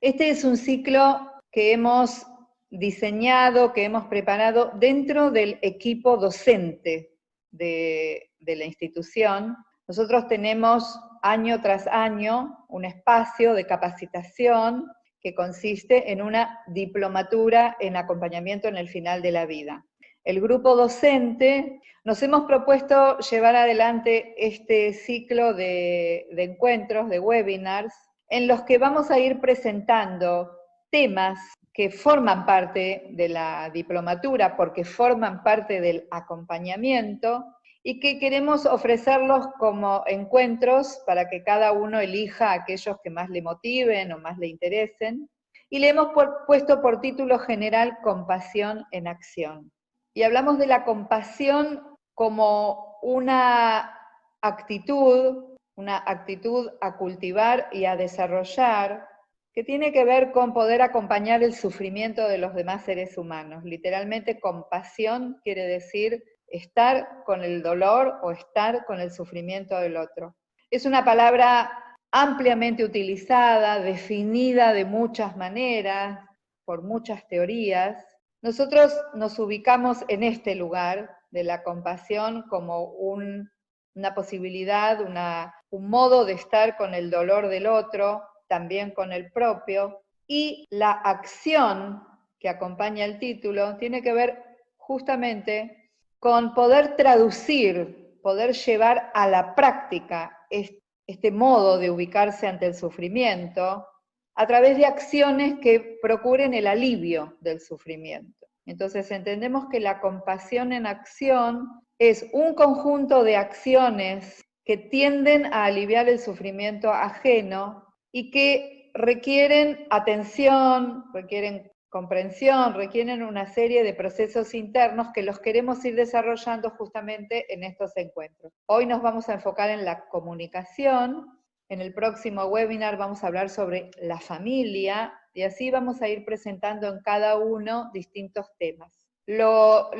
Este es un ciclo que hemos diseñado, que hemos preparado dentro del equipo docente de la institución. Nosotros tenemos año tras año un espacio de capacitación que consiste en una diplomatura en acompañamiento en el final de la vida. El grupo docente nos hemos propuesto llevar adelante este ciclo de encuentros, de webinars, en los que vamos a ir presentando temas que forman parte de la diplomatura, porque forman parte del acompañamiento, y que queremos ofrecerlos como encuentros para que cada uno elija aquellos que más le motiven o más le interesen. Y le hemos puesto por título general Compasión en Acción. Y hablamos de la compasión como una actitud a cultivar y a desarrollar, que tiene que ver con poder acompañar el sufrimiento de los demás seres humanos. Literalmente, compasión quiere decir estar con el dolor o estar con el sufrimiento del otro. Es una palabra ampliamente utilizada, definida de muchas maneras, por muchas teorías. Nosotros nos ubicamos en este lugar de la compasión como una posibilidad, un modo de estar con el dolor del otro, también con el propio, y la acción que acompaña el título tiene que ver justamente con poder traducir, poder llevar a la práctica este modo de ubicarse ante el sufrimiento a través de acciones que procuren el alivio del sufrimiento. Entonces entendemos que la compasión en acción es un conjunto de acciones que tienden a aliviar el sufrimiento ajeno y que requieren atención, requieren comprensión, requieren una serie de procesos internos que los queremos ir desarrollando justamente en estos encuentros. Hoy nos vamos a enfocar en la comunicación. En el próximo webinar vamos a hablar sobre la familia y así vamos a ir presentando en cada uno distintos temas. Lo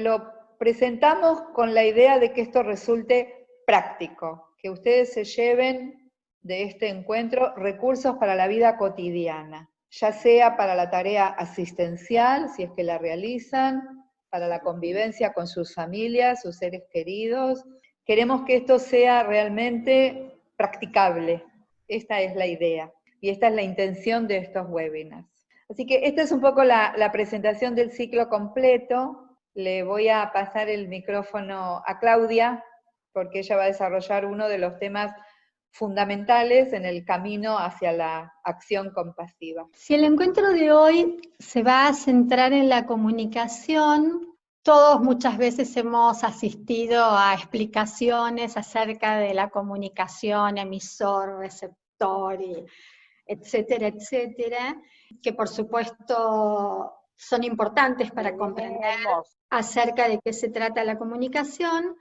presentamos con la idea de que esto resulte práctico, que ustedes se lleven de este encuentro recursos para la vida cotidiana, ya sea para la tarea asistencial, si es que la realizan, para la convivencia con sus familias, sus seres queridos. Queremos que esto sea realmente practicable. Esta es la idea y esta es la intención de estos webinars. Así que esta es un poco la presentación del ciclo completo. Le voy a pasar el micrófono a Claudia, porque ella va a desarrollar uno de los temas fundamentales en el camino hacia la acción compasiva. Si el encuentro de hoy se va a centrar en la comunicación, todos muchas veces hemos asistido a explicaciones acerca de la comunicación, emisor, receptor, etcétera, etcétera, que por supuesto son importantes para comprender acerca de qué se trata la comunicación,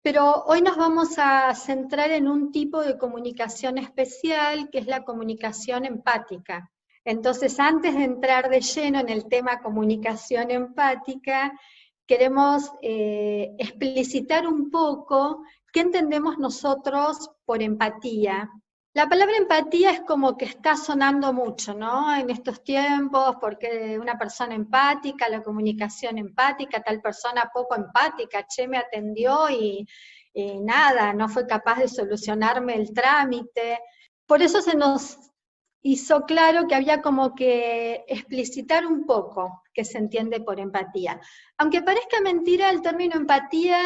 pero hoy nos vamos a centrar en un tipo de comunicación especial, que es la comunicación empática. Entonces, antes de entrar de lleno en el tema comunicación empática, queremos explicitar un poco qué entendemos nosotros por empatía. La palabra empatía es como que está sonando mucho, ¿no? En estos tiempos, porque una persona empática, la comunicación empática, tal persona poco empática, me atendió y nada, no fue capaz de solucionarme el trámite. Por eso se nos hizo claro que había como que explicitar un poco qué se entiende por empatía. Aunque parezca mentira, el término empatía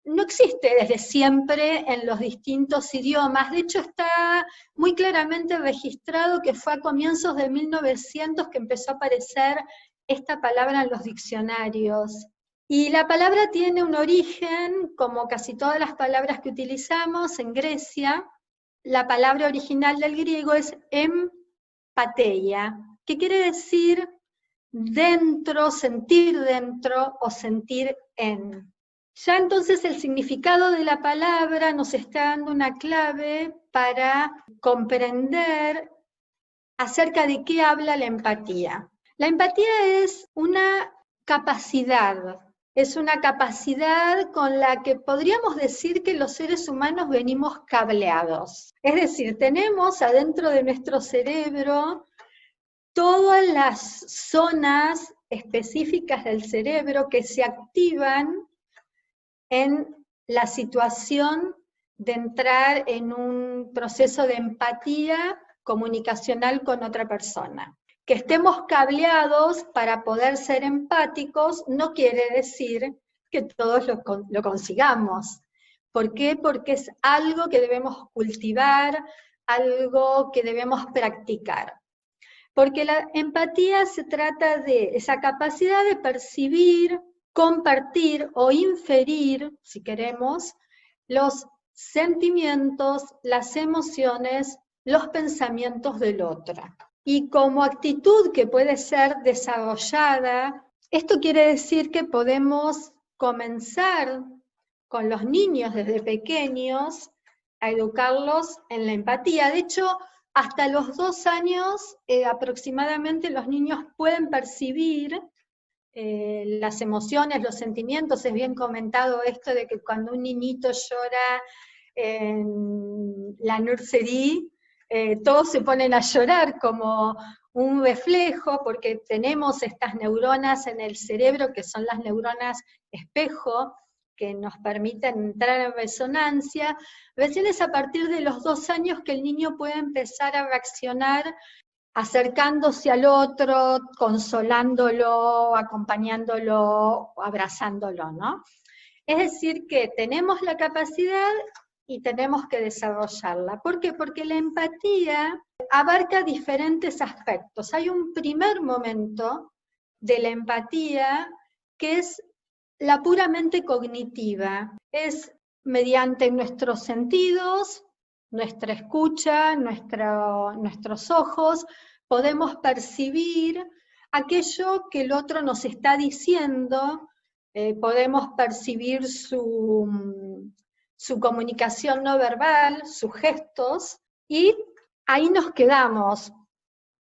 no existe desde siempre en los distintos idiomas. De hecho, está muy claramente registrado que fue a comienzos de 1900 que empezó a aparecer esta palabra en los diccionarios. Y la palabra tiene un origen, como casi todas las palabras que utilizamos, en Grecia. La palabra original del griego es empateia, que quiere decir dentro, sentir dentro o sentir en. Ya entonces el significado de la palabra nos está dando una clave para comprender acerca de qué habla la empatía. La empatía es una capacidad con la que podríamos decir que los seres humanos venimos cableados. Es decir, tenemos adentro de nuestro cerebro todas las zonas específicas del cerebro que se activan en la situación de entrar en un proceso de empatía comunicacional con otra persona. Que estemos cableados para poder ser empáticos no quiere decir que todos lo consigamos. ¿Por qué? Porque es algo que debemos cultivar, algo que debemos practicar. Porque la empatía se trata de esa capacidad de percibir, compartir o inferir, si queremos, los sentimientos, las emociones, los pensamientos del otro. Y como actitud que puede ser desarrollada, esto quiere decir que podemos comenzar con los niños desde pequeños a educarlos en la empatía. De hecho, hasta los 2 años aproximadamente los niños pueden percibir las emociones, los sentimientos. Es bien comentado esto de que cuando un niñito llora en la nursery, todos se ponen a llorar como un reflejo, porque tenemos estas neuronas en el cerebro que son las neuronas espejo, que nos permiten entrar en resonancia. Recién es a partir de los 2 años que el niño puede empezar a reaccionar acercándose al otro, consolándolo, acompañándolo, abrazándolo, ¿no? Es decir, que tenemos la capacidad y tenemos que desarrollarla. ¿Por qué? Porque la empatía abarca diferentes aspectos. Hay un primer momento de la empatía que es la puramente cognitiva. Es mediante nuestros sentidos, nuestra escucha, nuestros ojos, podemos percibir aquello que el otro nos está diciendo, podemos percibir su comunicación no verbal, sus gestos, y ahí nos quedamos,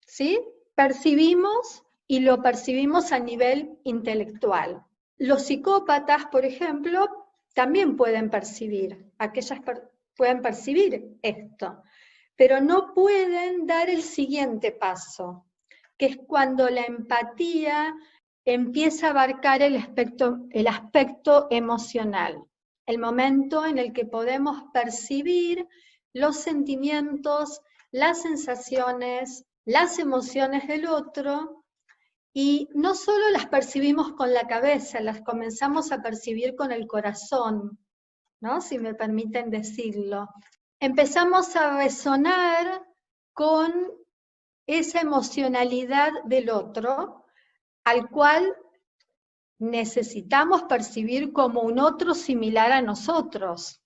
¿sí? Percibimos y lo percibimos a nivel intelectual. Los psicópatas, por ejemplo, también pueden percibir, pueden percibir esto, pero no pueden dar el siguiente paso, que es cuando la empatía empieza a abarcar el aspecto emocional, el momento en el que podemos percibir los sentimientos, las sensaciones, las emociones del otro, y no solo las percibimos con la cabeza, las comenzamos a percibir con el corazón, ¿no? Si me permiten decirlo. Empezamos a resonar con esa emocionalidad del otro, al cual necesitamos percibir como un otro similar a nosotros.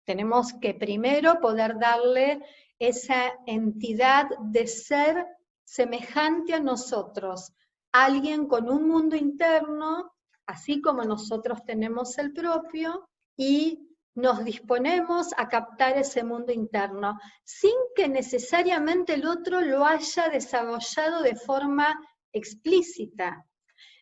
Tenemos que primero poder darle esa entidad de ser semejante a nosotros, alguien con un mundo interno, así como nosotros tenemos el propio, y nos disponemos a captar ese mundo interno, sin que necesariamente el otro lo haya desarrollado de forma explícita.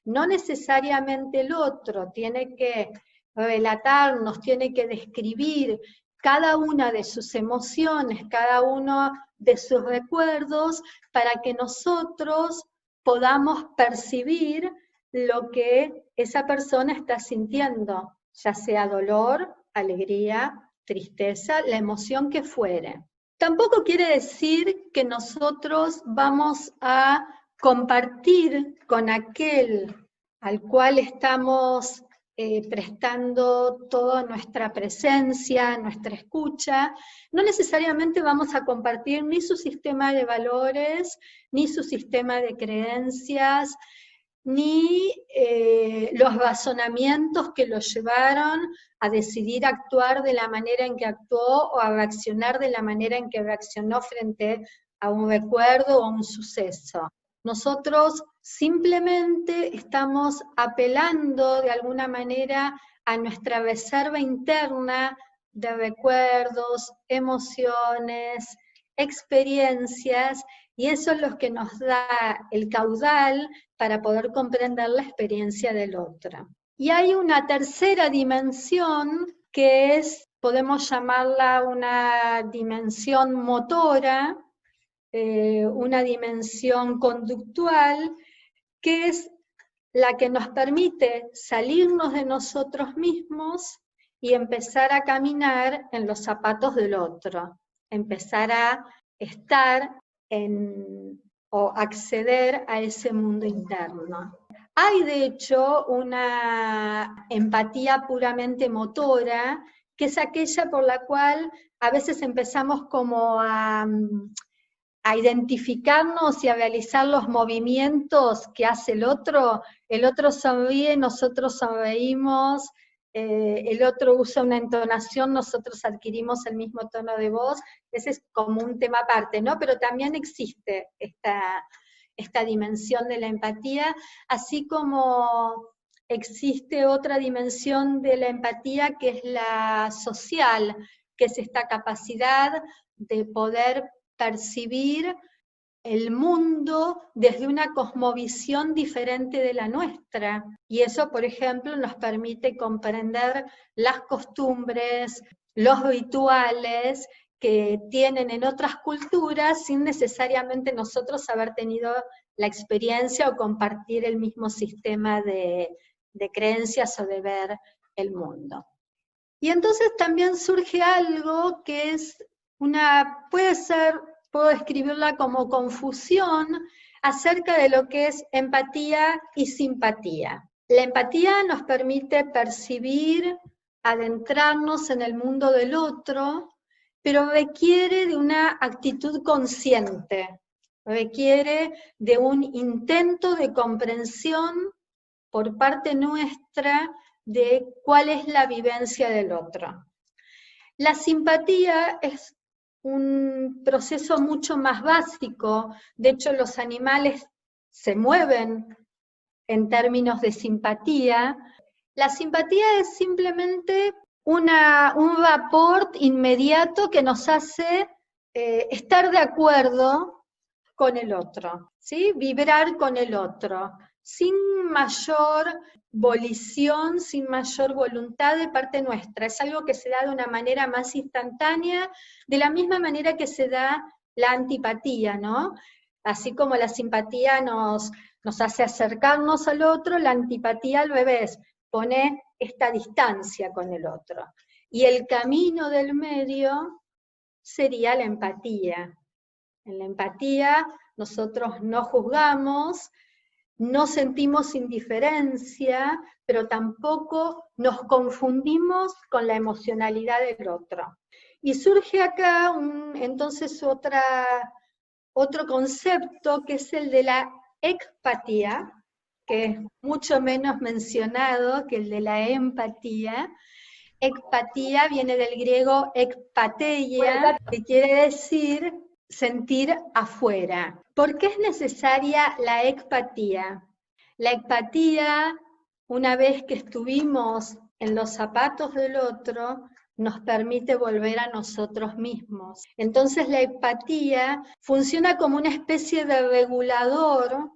No necesariamente el otro tiene que relatarnos, tiene que describir cada una de sus emociones, cada uno de sus recuerdos, para que nosotros podamos percibir lo que esa persona está sintiendo, ya sea dolor, alegría, tristeza, la emoción que fuere. Tampoco quiere decir que nosotros vamos a compartir con aquel al cual estamos prestando toda nuestra presencia, nuestra escucha. No necesariamente vamos a compartir ni su sistema de valores, ni su sistema de creencias, ni los razonamientos que lo llevaron a decidir actuar de la manera en que actuó o a reaccionar de la manera en que reaccionó frente a un recuerdo o a un suceso. Nosotros simplemente estamos apelando de alguna manera a nuestra reserva interna de recuerdos, emociones, experiencias, y eso es lo que nos da el caudal para poder comprender la experiencia del otro. Y hay una tercera dimensión que es, podemos llamarla una dimensión motora, una dimensión conductual, que es la que nos permite salirnos de nosotros mismos y empezar a caminar en los zapatos del otro, empezar a estar o acceder a ese mundo interno. Hay de hecho una empatía puramente motora, que es aquella por la cual a veces empezamos como a identificarnos y a realizar los movimientos que hace el otro sonríe, nosotros sonreímos, el otro usa una entonación, nosotros adquirimos el mismo tono de voz, ese es como un tema aparte, ¿no? Pero también existe esta dimensión de la empatía, así como existe otra dimensión de la empatía que es la social, que es esta capacidad de poder percibir el mundo desde una cosmovisión diferente de la nuestra. Y eso, por ejemplo, nos permite comprender las costumbres, los rituales que tienen en otras culturas sin necesariamente nosotros haber tenido la experiencia o compartir el mismo sistema de creencias o de ver el mundo. Y entonces también surge algo que es puedo describirla como confusión acerca de lo que es empatía y simpatía. La empatía nos permite percibir, adentrarnos en el mundo del otro, pero requiere de una actitud consciente, requiere de un intento de comprensión por parte nuestra de cuál es la vivencia del otro. La simpatía es un proceso mucho más básico, de hecho los animales se mueven en términos de simpatía. La simpatía es simplemente un rapport inmediato que nos hace estar de acuerdo con el otro, ¿sí? Vibrar con el otro, sin mayor volición, sin mayor voluntad de parte nuestra. Es algo que se da de una manera más instantánea, de la misma manera que se da la antipatía, ¿no? Así como la simpatía nos hace acercarnos al otro, la antipatía al revés, pone esta distancia con el otro. Y el camino del medio sería la empatía. En la empatía nosotros no juzgamos, no sentimos indiferencia, pero tampoco nos confundimos con la emocionalidad del otro. Y surge acá entonces otro concepto que es el de la ekpatía, que es mucho menos mencionado que el de la empatía. Ekpatía viene del griego ekpateia, que quiere decir sentir afuera. ¿Por qué es necesaria la ekpatía? La ekpatía, una vez que estuvimos en los zapatos del otro, nos permite volver a nosotros mismos. Entonces la empatía funciona como una especie de regulador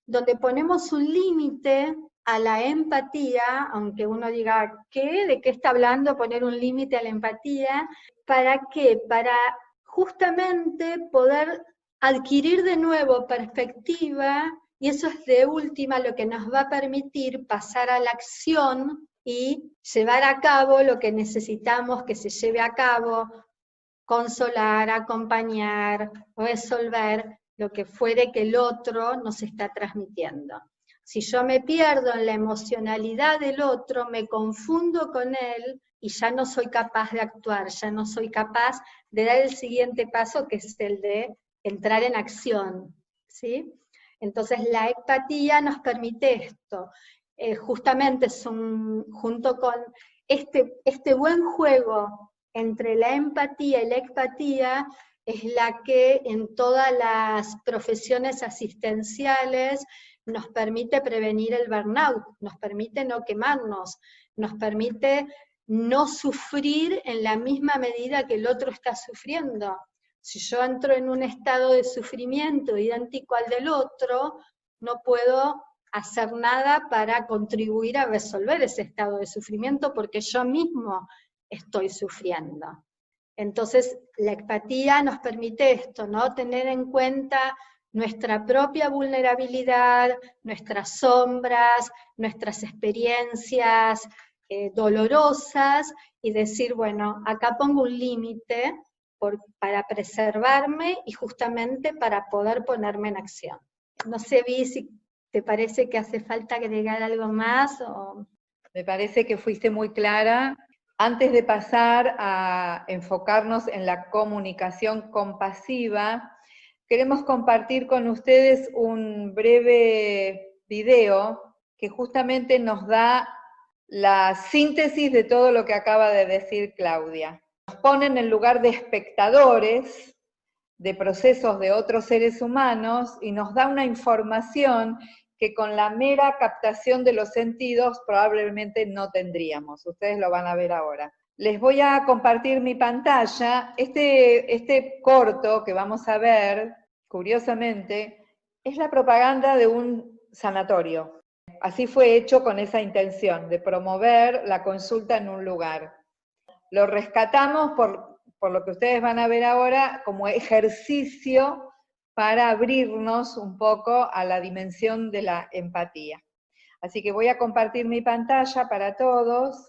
donde ponemos un límite a la empatía, aunque uno diga, ¿qué? ¿De qué está hablando poner un límite a la empatía? ¿Para qué? Para justamente poder adquirir de nuevo perspectiva, y eso es de última lo que nos va a permitir pasar a la acción y llevar a cabo lo que necesitamos que se lleve a cabo, consolar, acompañar, resolver lo que fuere que el otro nos está transmitiendo. Si yo me pierdo en la emocionalidad del otro, me confundo con él y ya no soy capaz de actuar, ya no soy capaz de dar el siguiente paso, que es el de entrar en acción, ¿sí? Entonces la empatía nos permite esto. Justamente junto con este buen juego entre la empatía y la ekpatía, es la que en todas las profesiones asistenciales nos permite prevenir el burnout, nos permite no quemarnos, nos permite no sufrir en la misma medida que el otro está sufriendo. Si yo entro en un estado de sufrimiento idéntico al del otro, no puedo hacer nada para contribuir a resolver ese estado de sufrimiento porque yo mismo estoy sufriendo. Entonces, la empatía nos permite esto, ¿no? Tener en cuenta nuestra propia vulnerabilidad, nuestras sombras, nuestras experiencias dolorosas, y decir, bueno, acá pongo un límite para preservarme y justamente para poder ponerme en acción. No sé, Vi, si te parece que hace falta agregar algo más. Me parece que fuiste muy clara. Antes de pasar a enfocarnos en la comunicación compasiva, queremos compartir con ustedes un breve video que justamente nos da la síntesis de todo lo que acaba de decir Claudia. Nos pone en el lugar de espectadores de procesos de otros seres humanos y nos da una información que con la mera captación de los sentidos probablemente no tendríamos. Ustedes lo van a ver ahora. Les voy a compartir mi pantalla. Este corto que vamos a ver, curiosamente, es la propaganda de un sanatorio. Así fue hecho con esa intención, de promover la consulta en un lugar. Lo rescatamos por lo que ustedes van a ver ahora como ejercicio para abrirnos un poco a la dimensión de la empatía. Así que voy a compartir mi pantalla para todos.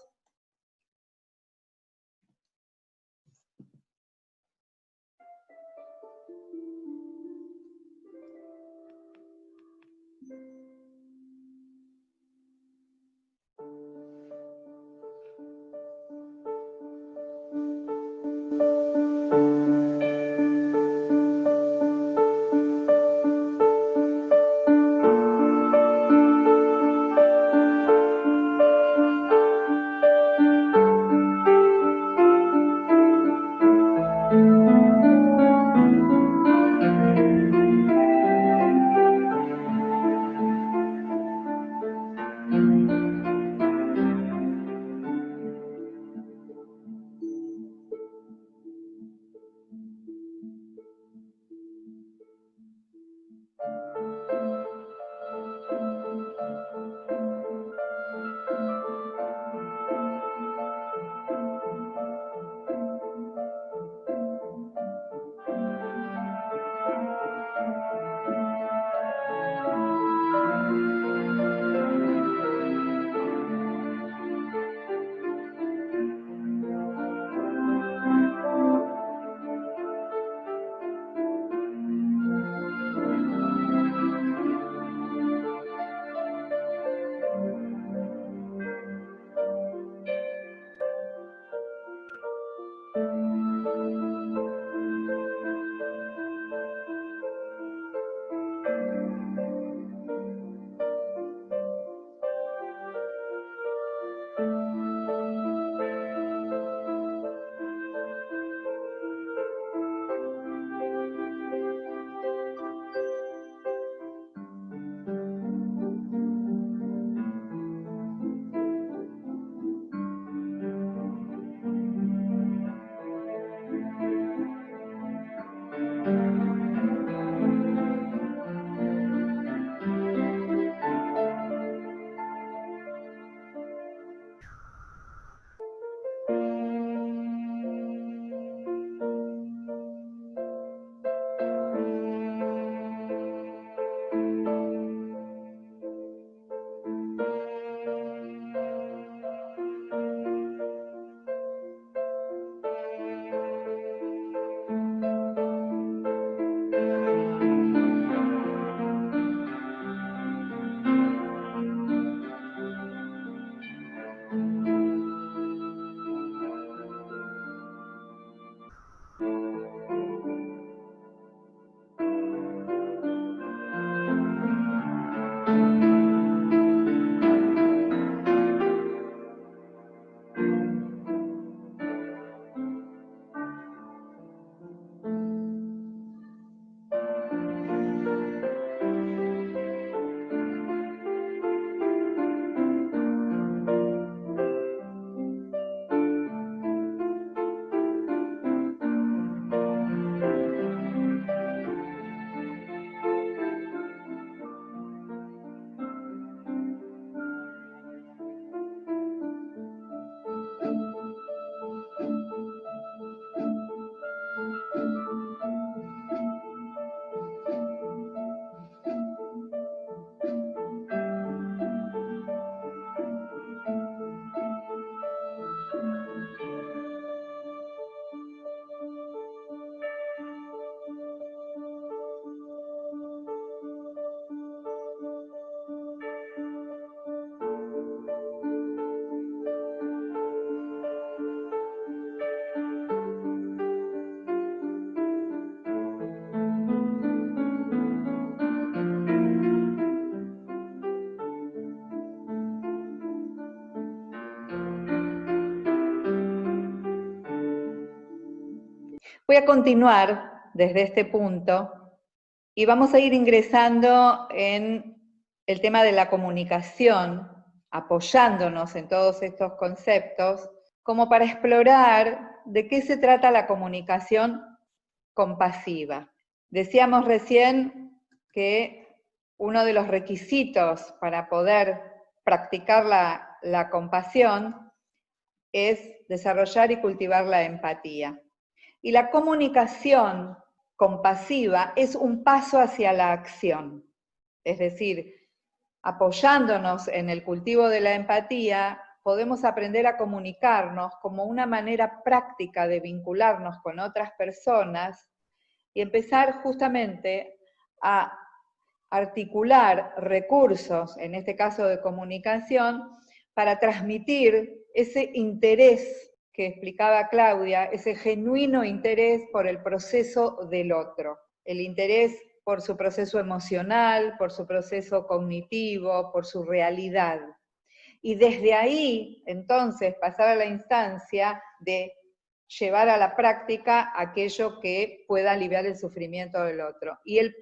Voy a continuar desde este punto y vamos a ir ingresando en el tema de la comunicación, apoyándonos en todos estos conceptos, como para explorar de qué se trata la comunicación compasiva. Decíamos recién que uno de los requisitos para poder practicar la compasión es desarrollar y cultivar la empatía. Y la comunicación compasiva es un paso hacia la acción. Es decir, apoyándonos en el cultivo de la empatía, podemos aprender a comunicarnos como una manera práctica de vincularnos con otras personas y empezar justamente a articular recursos, en este caso de comunicación, para transmitir ese interés que explicaba Claudia, ese genuino interés por el proceso del otro, el interés por su proceso emocional, por su proceso cognitivo, por su realidad. Y desde ahí, entonces, pasar a la instancia de llevar a la práctica aquello que pueda aliviar el sufrimiento del otro. Y el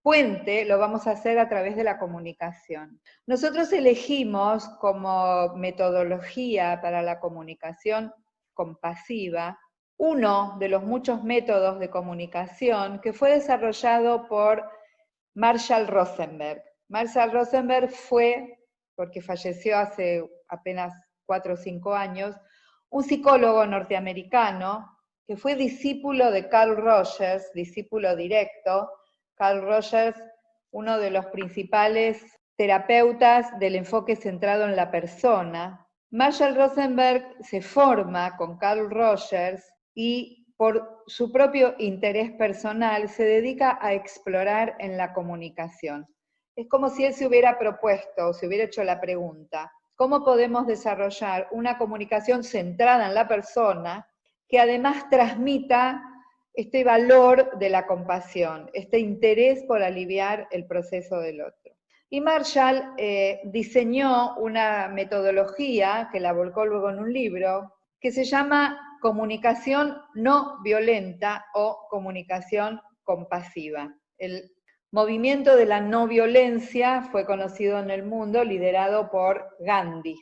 puente lo vamos a hacer a través de la comunicación. Nosotros elegimos como metodología para la comunicación compasiva uno de los muchos métodos de comunicación que fue desarrollado por Marshall Rosenberg. Marshall Rosenberg fue, porque falleció hace apenas 4 o 5 años, un psicólogo norteamericano que fue discípulo de Carl Rogers, discípulo directo. Carl Rogers, uno de los principales terapeutas del enfoque centrado en la persona. Marshall Rosenberg se forma con Carl Rogers y por su propio interés personal se dedica a explorar en la comunicación. Es como si él se hubiera propuesto, se hubiera hecho la pregunta, ¿cómo podemos desarrollar una comunicación centrada en la persona que además transmita este valor de la compasión, este interés por aliviar el proceso del otro? Y Marshall diseñó una metodología que la volcó luego en un libro que se llama comunicación no violenta o comunicación compasiva. El movimiento de la no violencia fue conocido en el mundo, liderado por Gandhi.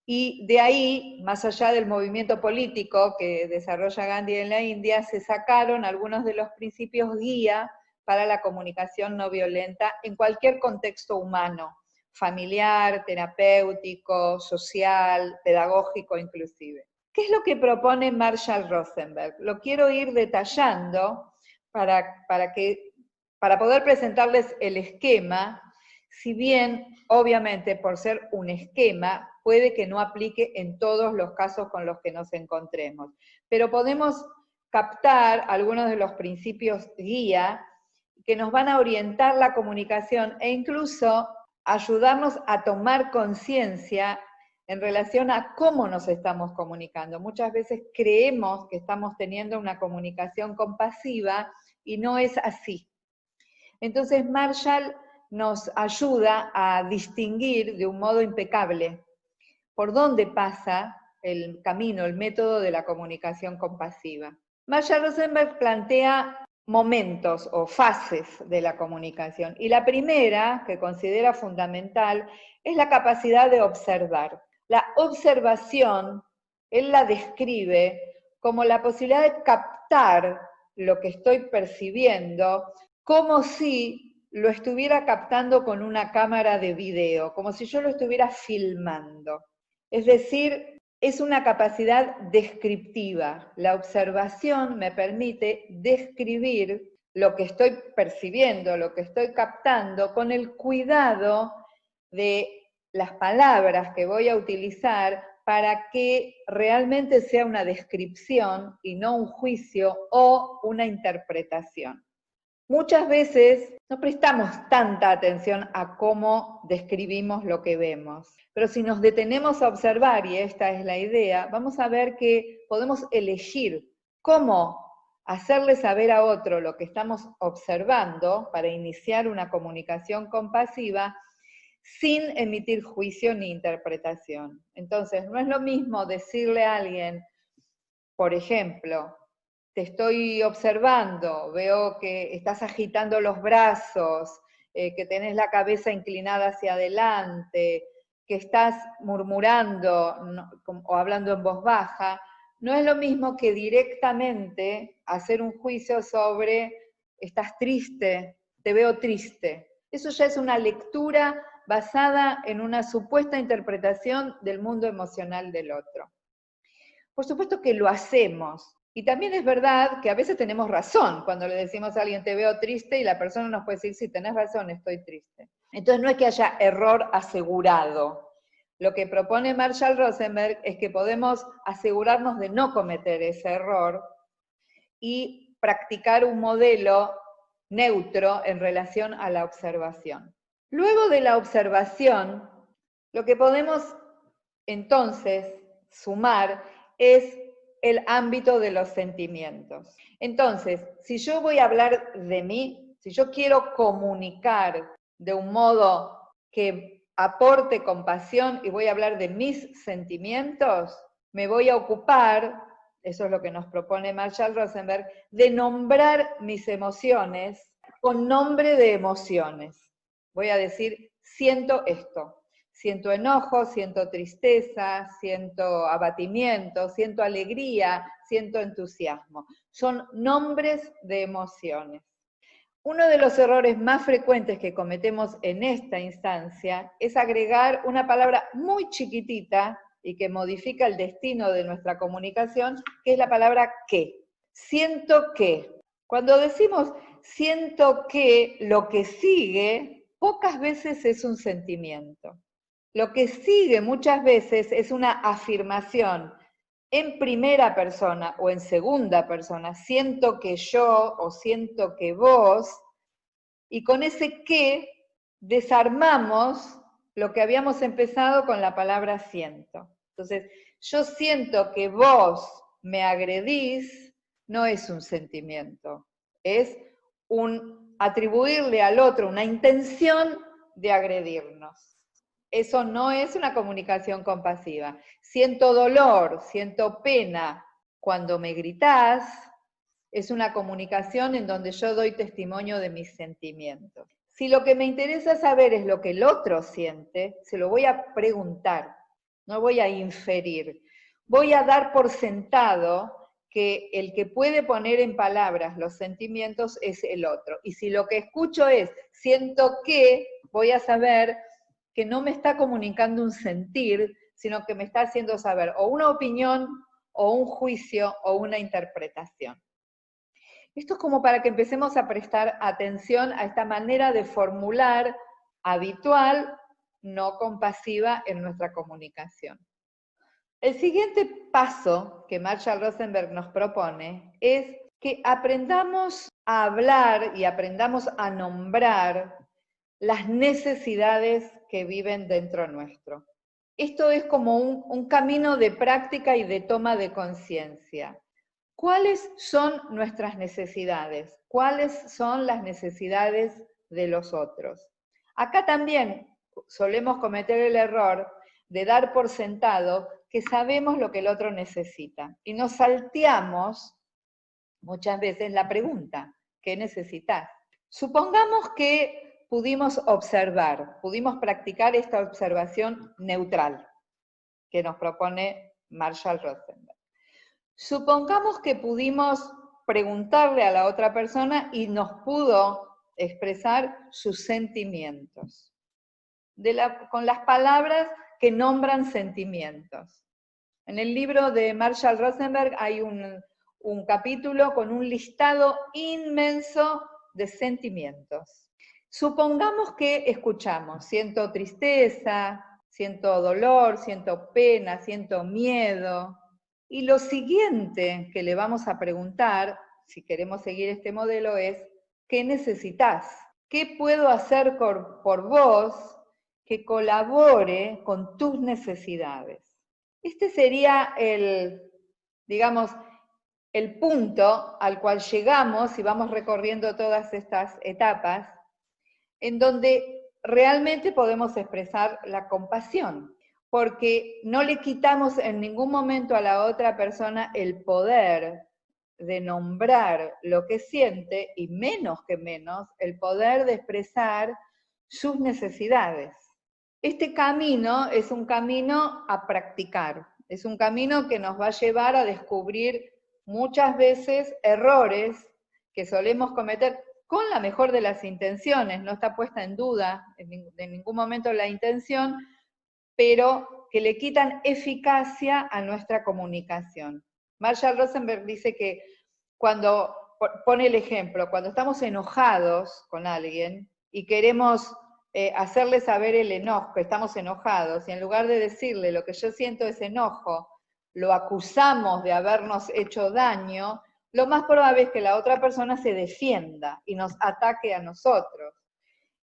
Y de ahí, más allá del movimiento político que desarrolla Gandhi en la India, se sacaron algunos de los principios guía para la comunicación no violenta en cualquier contexto humano, familiar, terapéutico, social, pedagógico inclusive. ¿Qué es lo que propone Marshall Rosenberg? Lo quiero ir detallando para poder presentarles el esquema, si bien, obviamente, por ser un esquema, puede que no aplique en todos los casos con los que nos encontremos, pero podemos captar algunos de los principios guía que nos van a orientar la comunicación e incluso ayudarnos a tomar conciencia en relación a cómo nos estamos comunicando. Muchas veces creemos que estamos teniendo una comunicación compasiva y no es así. Entonces Marshall nos ayuda a distinguir de un modo impecable por dónde pasa el camino, el método de la comunicación compasiva. Marshall Rosenberg plantea momentos o fases de la comunicación, y la primera, que considera fundamental, es la capacidad de observar. La observación, él la describe como la posibilidad de captar lo que estoy percibiendo como si lo estuviera captando con una cámara de video, como si yo lo estuviera filmando. Es decir, es una capacidad descriptiva. La observación me permite describir lo que estoy percibiendo, lo que estoy captando, con el cuidado de las palabras que voy a utilizar para que realmente sea una descripción y no un juicio o una interpretación. Muchas veces no prestamos tanta atención a cómo describimos lo que vemos, pero si nos detenemos a observar, y esta es la idea, vamos a ver que podemos elegir cómo hacerle saber a otro lo que estamos observando para iniciar una comunicación compasiva sin emitir juicio ni interpretación. Entonces, no es lo mismo decirle a alguien, por ejemplo, te estoy observando, veo que estás agitando los brazos, que tenés la cabeza inclinada hacia adelante, que estás murmurando o hablando en voz baja, no es lo mismo que directamente hacer un juicio sobre estás triste, te veo triste. Eso ya es una lectura basada en una supuesta interpretación del mundo emocional del otro. Por supuesto que lo hacemos, y también es verdad que a veces tenemos razón cuando le decimos a alguien te veo triste y la persona nos puede decir sí, tenés razón, estoy triste. Entonces no es que haya error asegurado. Lo que propone Marshall Rosenberg es que podemos asegurarnos de no cometer ese error y practicar un modelo neutro en relación a la observación. Luego de la observación, lo que podemos entonces sumar es el ámbito de los sentimientos. Entonces, si yo voy a hablar de mí, si yo quiero comunicar de un modo que aporte compasión y voy a hablar de mis sentimientos, me voy a ocupar, eso es lo que nos propone Marshall Rosenberg, de nombrar mis emociones con nombre de emociones. Voy a decir, siento esto. Siento enojo, siento tristeza, siento abatimiento, siento alegría, siento entusiasmo. Son nombres de emociones. Uno de los errores más frecuentes que cometemos en esta instancia es agregar una palabra muy chiquitita y que modifica el destino de nuestra comunicación, que es la palabra que. Siento que. Cuando decimos siento que, lo que sigue pocas veces es un sentimiento. Lo que sigue muchas veces es una afirmación en primera persona o en segunda persona, siento que yo o siento que vos, y con ese que desarmamos lo que habíamos empezado con la palabra siento. Entonces, yo siento que vos me agredís, no es un sentimiento, es un atribuirle al otro una intención de agredirnos. Eso no es una comunicación compasiva. Siento dolor, siento pena cuando me gritás, es una comunicación en donde yo doy testimonio de mis sentimientos. Si lo que me interesa saber es lo que el otro siente, se lo voy a preguntar, no voy a inferir. Voy a dar por sentado que el que puede poner en palabras los sentimientos es el otro. Y si lo que escucho es, siento que, voy a saber que no me está comunicando un sentir, sino que me está haciendo saber o una opinión, o un juicio, o una interpretación. Esto es como para que empecemos a prestar atención a esta manera de formular habitual, no compasiva en nuestra comunicación. El siguiente paso que Marshall Rosenberg nos propone es que aprendamos a hablar y aprendamos a nombrar las necesidades que viven dentro nuestro. Esto es como un camino de práctica y de toma de conciencia. ¿Cuáles son nuestras necesidades? ¿Cuáles son las necesidades de los otros? Acá también solemos cometer el error de dar por sentado que sabemos lo que el otro necesita y nos salteamos muchas veces la pregunta, ¿qué necesitas? Supongamos que pudimos observar, pudimos practicar esta observación neutral que nos propone Marshall Rosenberg. Supongamos que pudimos preguntarle a la otra persona y nos pudo expresar sus sentimientos, con las palabras que nombran sentimientos. En el libro de Marshall Rosenberg hay un capítulo con un listado inmenso de sentimientos. Supongamos que escuchamos, siento tristeza, siento dolor, siento pena, siento miedo. Y lo siguiente que le vamos a preguntar, si queremos seguir este modelo, es, ¿qué necesitas? ¿Qué puedo hacer por vos que colabore con tus necesidades? Este sería digamos, el punto al cual llegamos y vamos recorriendo todas estas etapas, en donde realmente podemos expresar la compasión, porque no le quitamos en ningún momento a la otra persona el poder de nombrar lo que siente, y menos que menos, el poder de expresar sus necesidades. Este camino es un camino a practicar, es un camino que nos va a llevar a descubrir muchas veces errores que solemos cometer con la mejor de las intenciones, no está puesta en duda en ningún momento la intención, pero que le quitan eficacia a nuestra comunicación. Marshall Rosenberg dice que cuando, pone el ejemplo, cuando estamos enojados con alguien y queremos hacerle saber el enojo, que estamos enojados, y en lugar de decirle lo que yo siento es enojo, lo acusamos de habernos hecho daño, lo más probable es que la otra persona se defienda y nos ataque a nosotros.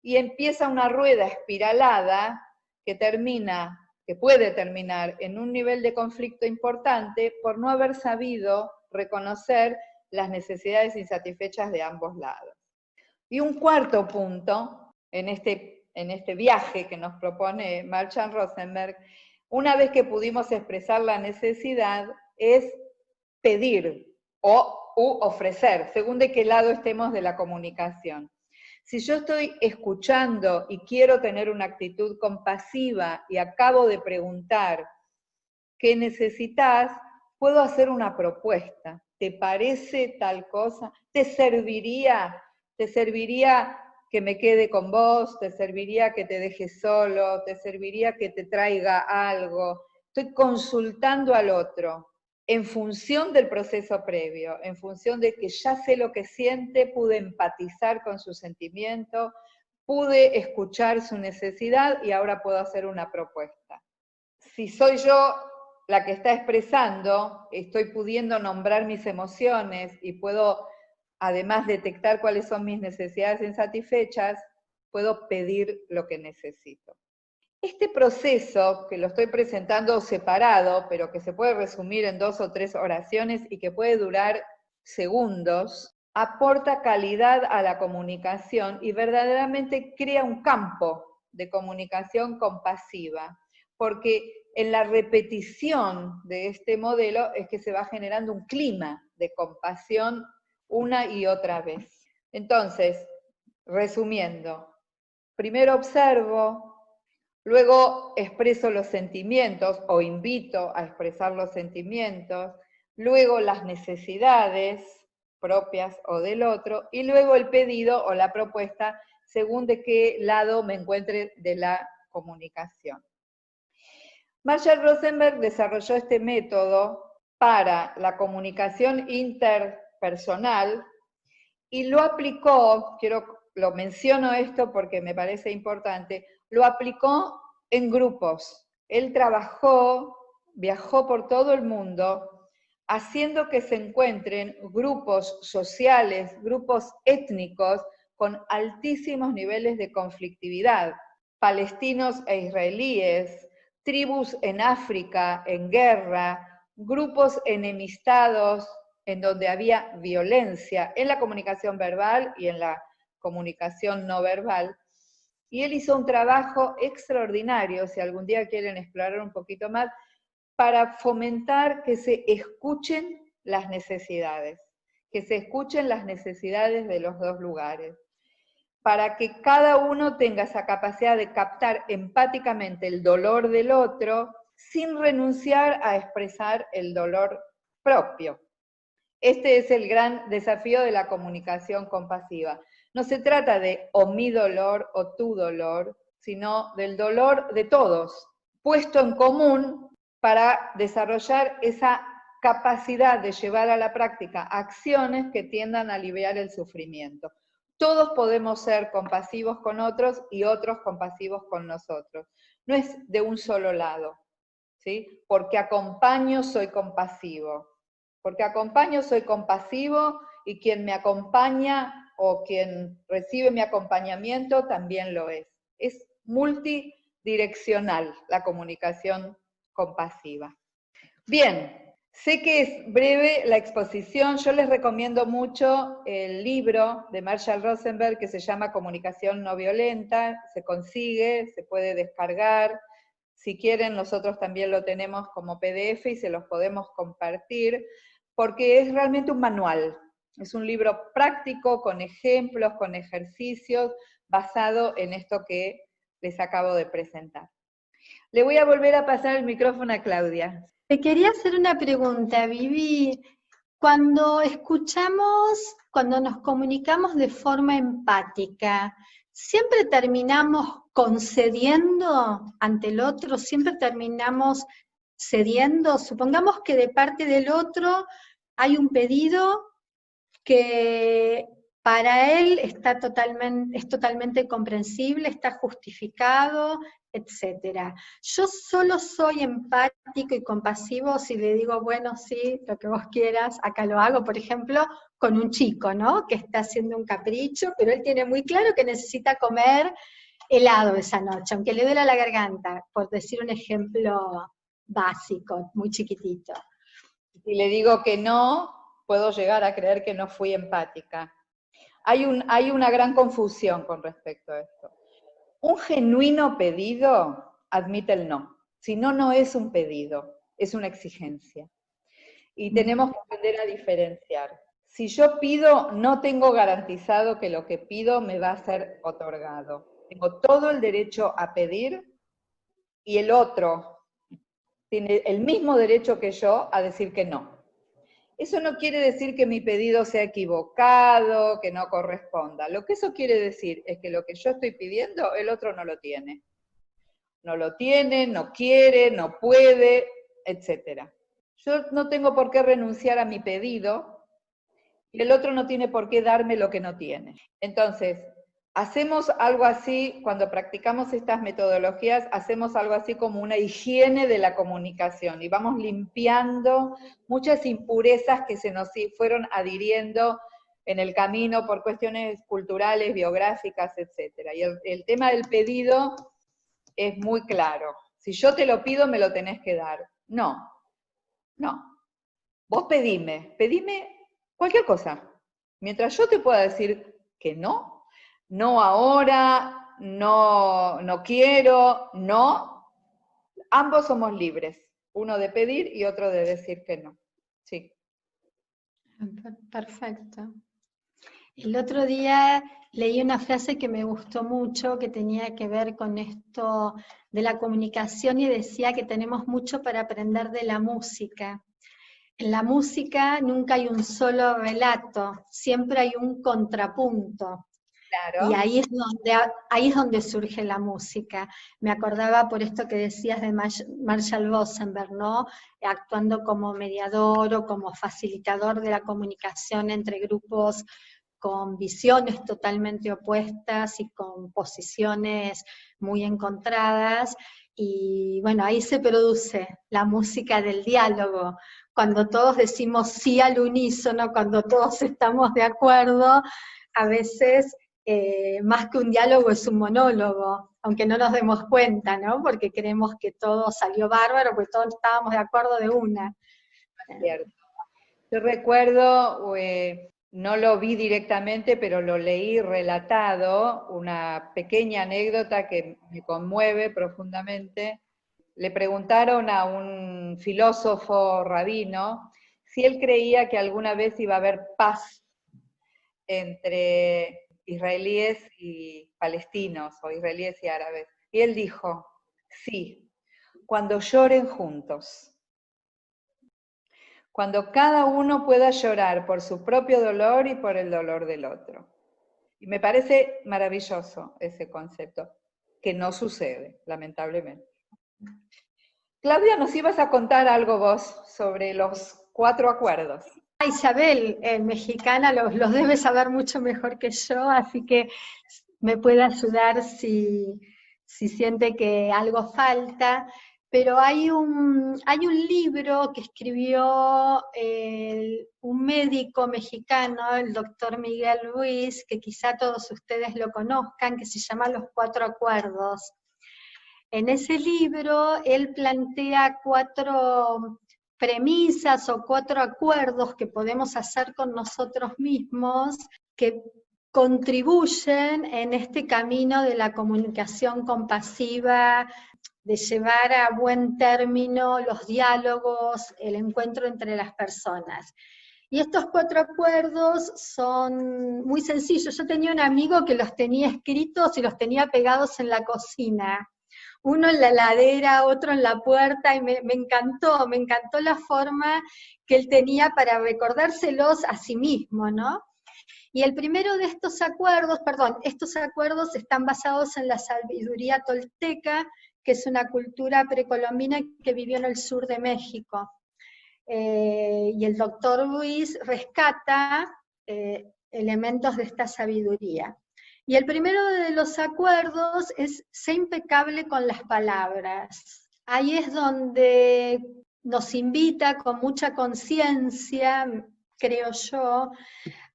Y empieza una rueda espiralada que puede terminar en un nivel de conflicto importante por no haber sabido reconocer las necesidades insatisfechas de ambos lados. Y un cuarto punto, en este viaje que nos propone Marshall Rosenberg, una vez que pudimos expresar la necesidad, es pedir u ofrecer, según de qué lado estemos de la comunicación. Si yo estoy escuchando y quiero tener una actitud compasiva y acabo de preguntar qué necesitas, puedo hacer una propuesta. ¿Te parece tal cosa? ¿Te serviría que me quede con vos? ¿Te serviría que te deje solo? ¿Te serviría que te traiga algo? Estoy consultando al otro en función del proceso previo, en función de que ya sé lo que siente, pude empatizar con su sentimiento, pude escuchar su necesidad y ahora puedo hacer una propuesta. Si soy yo la que está expresando, estoy pudiendo nombrar mis emociones y puedo, además, detectar cuáles son mis necesidades insatisfechas, puedo pedir lo que necesito. Este proceso, que lo estoy presentando separado, pero que se puede resumir en 2 o 3 oraciones y que puede durar segundos, aporta calidad a la comunicación y verdaderamente crea un campo de comunicación compasiva, porque en la repetición de este modelo es que se va generando un clima de compasión una y otra vez. Entonces, resumiendo, primero observo, luego expreso los sentimientos o invito a expresar los sentimientos, luego las necesidades propias o del otro, y luego el pedido o la propuesta según de qué lado me encuentre de la comunicación. Marshall Rosenberg desarrolló este método para la comunicación interpersonal y lo aplicó, lo menciono esto porque me parece importante, lo aplicó en grupos. Él viajó por todo el mundo, haciendo que se encuentren grupos sociales, grupos étnicos con altísimos niveles de conflictividad, palestinos e israelíes, tribus en África en guerra, grupos enemistados en donde había violencia en la comunicación verbal y en la comunicación no verbal. Y él hizo un trabajo extraordinario, si algún día quieren explorar un poquito más, para fomentar que se escuchen las necesidades, de los dos lugares, para que cada uno tenga esa capacidad de captar empáticamente el dolor del otro sin renunciar a expresar el dolor propio. Este es el gran desafío de la comunicación compasiva. No se trata de o mi dolor o tu dolor, sino del dolor de todos, puesto en común para desarrollar esa capacidad de llevar a la práctica acciones que tiendan a aliviar el sufrimiento. Todos podemos ser compasivos con otros y otros compasivos con nosotros. No es de un solo lado, ¿sí? Porque acompaño, soy compasivo. Porque acompaño, soy compasivo, y quien me acompaña o quien recibe mi acompañamiento también lo es. Es multidireccional la comunicación compasiva. Bien, sé que es breve la exposición, yo les recomiendo mucho el libro de Marshall Rosenberg que se llama Comunicación no violenta, se consigue, se puede descargar, si quieren nosotros también lo tenemos como PDF y se los podemos compartir, porque es realmente un manual. Es un libro práctico, con ejemplos, con ejercicios, basado en esto que les acabo de presentar. Le voy a volver a pasar el micrófono a Claudia. Te quería hacer una pregunta, Vivi. Cuando cuando nos comunicamos de forma empática, ¿siempre terminamos concediendo ante el otro? ¿Siempre terminamos cediendo? Supongamos que de parte del otro hay un pedido que para él es totalmente comprensible, está justificado, etc. Yo solo soy empático y compasivo si le digo, bueno, sí, lo que vos quieras, acá lo hago, por ejemplo, con un chico, ¿no? Que está haciendo un capricho, pero él tiene muy claro que necesita comer helado esa noche, aunque le duela la garganta, por decir un ejemplo básico, muy chiquitito. Si le digo que no, puedo llegar a creer que no fui empática. Hay una gran confusión con respecto a esto. Un genuino pedido admite el no. Si no, no es un pedido, es una exigencia. Y tenemos que aprender a diferenciar. Si yo pido, no tengo garantizado que lo que pido me va a ser otorgado. Tengo todo el derecho a pedir y el otro tiene el mismo derecho que yo a decir que no. Eso no quiere decir que mi pedido sea equivocado, que no corresponda. Lo que eso quiere decir es que lo que yo estoy pidiendo, el otro no lo tiene. No lo tiene, no quiere, no puede, etc. Yo no tengo por qué renunciar a mi pedido y el otro no tiene por qué darme lo que no tiene. Entonces, hacemos algo así, cuando practicamos estas metodologías, hacemos algo así como una higiene de la comunicación y vamos limpiando muchas impurezas que se nos fueron adhiriendo en el camino por cuestiones culturales, biográficas, etc. Y el tema del pedido es muy claro. Si yo te lo pido, me lo tenés que dar. No, no. Vos pedime cualquier cosa. Mientras yo te pueda decir que no, no ahora, no quiero, no, ambos somos libres. Uno de pedir y otro de decir que no. Sí. Perfecto. El otro día leí una frase que me gustó mucho, que tenía que ver con esto de la comunicación y decía que tenemos mucho para aprender de la música. En la música nunca hay un solo relato, siempre hay un contrapunto. Claro. Y ahí es donde surge la música. Me acordaba por esto que decías de Marshall Rosenberg, ¿no? Actuando como mediador o como facilitador de la comunicación entre grupos con visiones totalmente opuestas y con posiciones muy encontradas. Y bueno, ahí se produce la música del diálogo, cuando todos decimos sí al unísono, cuando todos estamos de acuerdo, a veces más que un diálogo es un monólogo, aunque no nos demos cuenta, ¿no? Porque creemos que todo salió bárbaro, porque todos estábamos de acuerdo de una. Es cierto. Yo recuerdo, no lo vi directamente, pero lo leí relatado, una pequeña anécdota que me conmueve profundamente. Le preguntaron a un filósofo rabino si él creía que alguna vez iba a haber paz entre israelíes y palestinos, o israelíes y árabes. Y él dijo, sí, cuando lloren juntos. Cuando cada uno pueda llorar por su propio dolor y por el dolor del otro. Y me parece maravilloso ese concepto, que no sucede, lamentablemente. Claudia, nos ibas a contar algo vos sobre los 4 acuerdos. Isabel, mexicana, los debe saber mucho mejor que yo, así que me puede ayudar si siente que algo falta. Pero hay un libro que escribió un médico mexicano, el doctor Miguel Ruiz, que quizá todos ustedes lo conozcan, que se llama Los 4 Acuerdos. En ese libro él plantea 4 premisas o 4 acuerdos que podemos hacer con nosotros mismos que contribuyen en este camino de la comunicación compasiva de llevar a buen término los diálogos, el encuentro entre las personas. Y estos 4 acuerdos son muy sencillos. Yo tenía un amigo que los tenía escritos y los tenía pegados en la cocina. Uno en la heladera, otro en la puerta, y me encantó la forma que él tenía para recordárselos a sí mismo, ¿no? Y el primero de estos acuerdos están basados en la sabiduría tolteca, que es una cultura precolombina que vivió en el sur de México. Y el doctor Ruiz rescata elementos de esta sabiduría. Y el primero de los acuerdos es: sé impecable con las palabras. Ahí es donde nos invita con mucha conciencia, creo yo,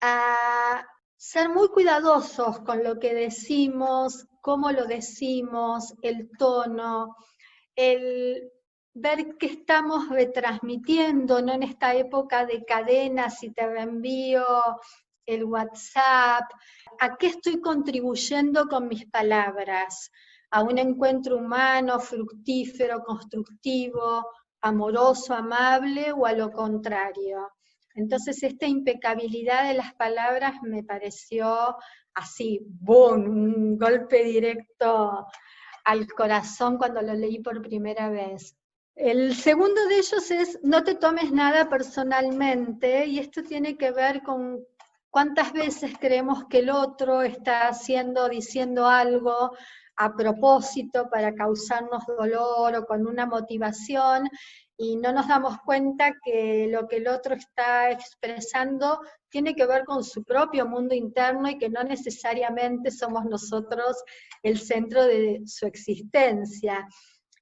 a ser muy cuidadosos con lo que decimos, cómo lo decimos, el tono, el ver qué estamos retransmitiendo, ¿no? En esta época de cadenas, y te reenvío el WhatsApp, ¿a qué estoy contribuyendo con mis palabras? ¿A un encuentro humano, fructífero, constructivo, amoroso, amable, o a lo contrario? Entonces esta impecabilidad de las palabras me pareció así, ¡boom!, un golpe directo al corazón cuando lo leí por primera vez. El segundo de ellos es: no te tomes nada personalmente, y esto tiene que ver con cuántas veces creemos que el otro está diciendo algo a propósito para causarnos dolor o con una motivación, y no nos damos cuenta que lo que el otro está expresando tiene que ver con su propio mundo interno, y que no necesariamente somos nosotros el centro de su existencia.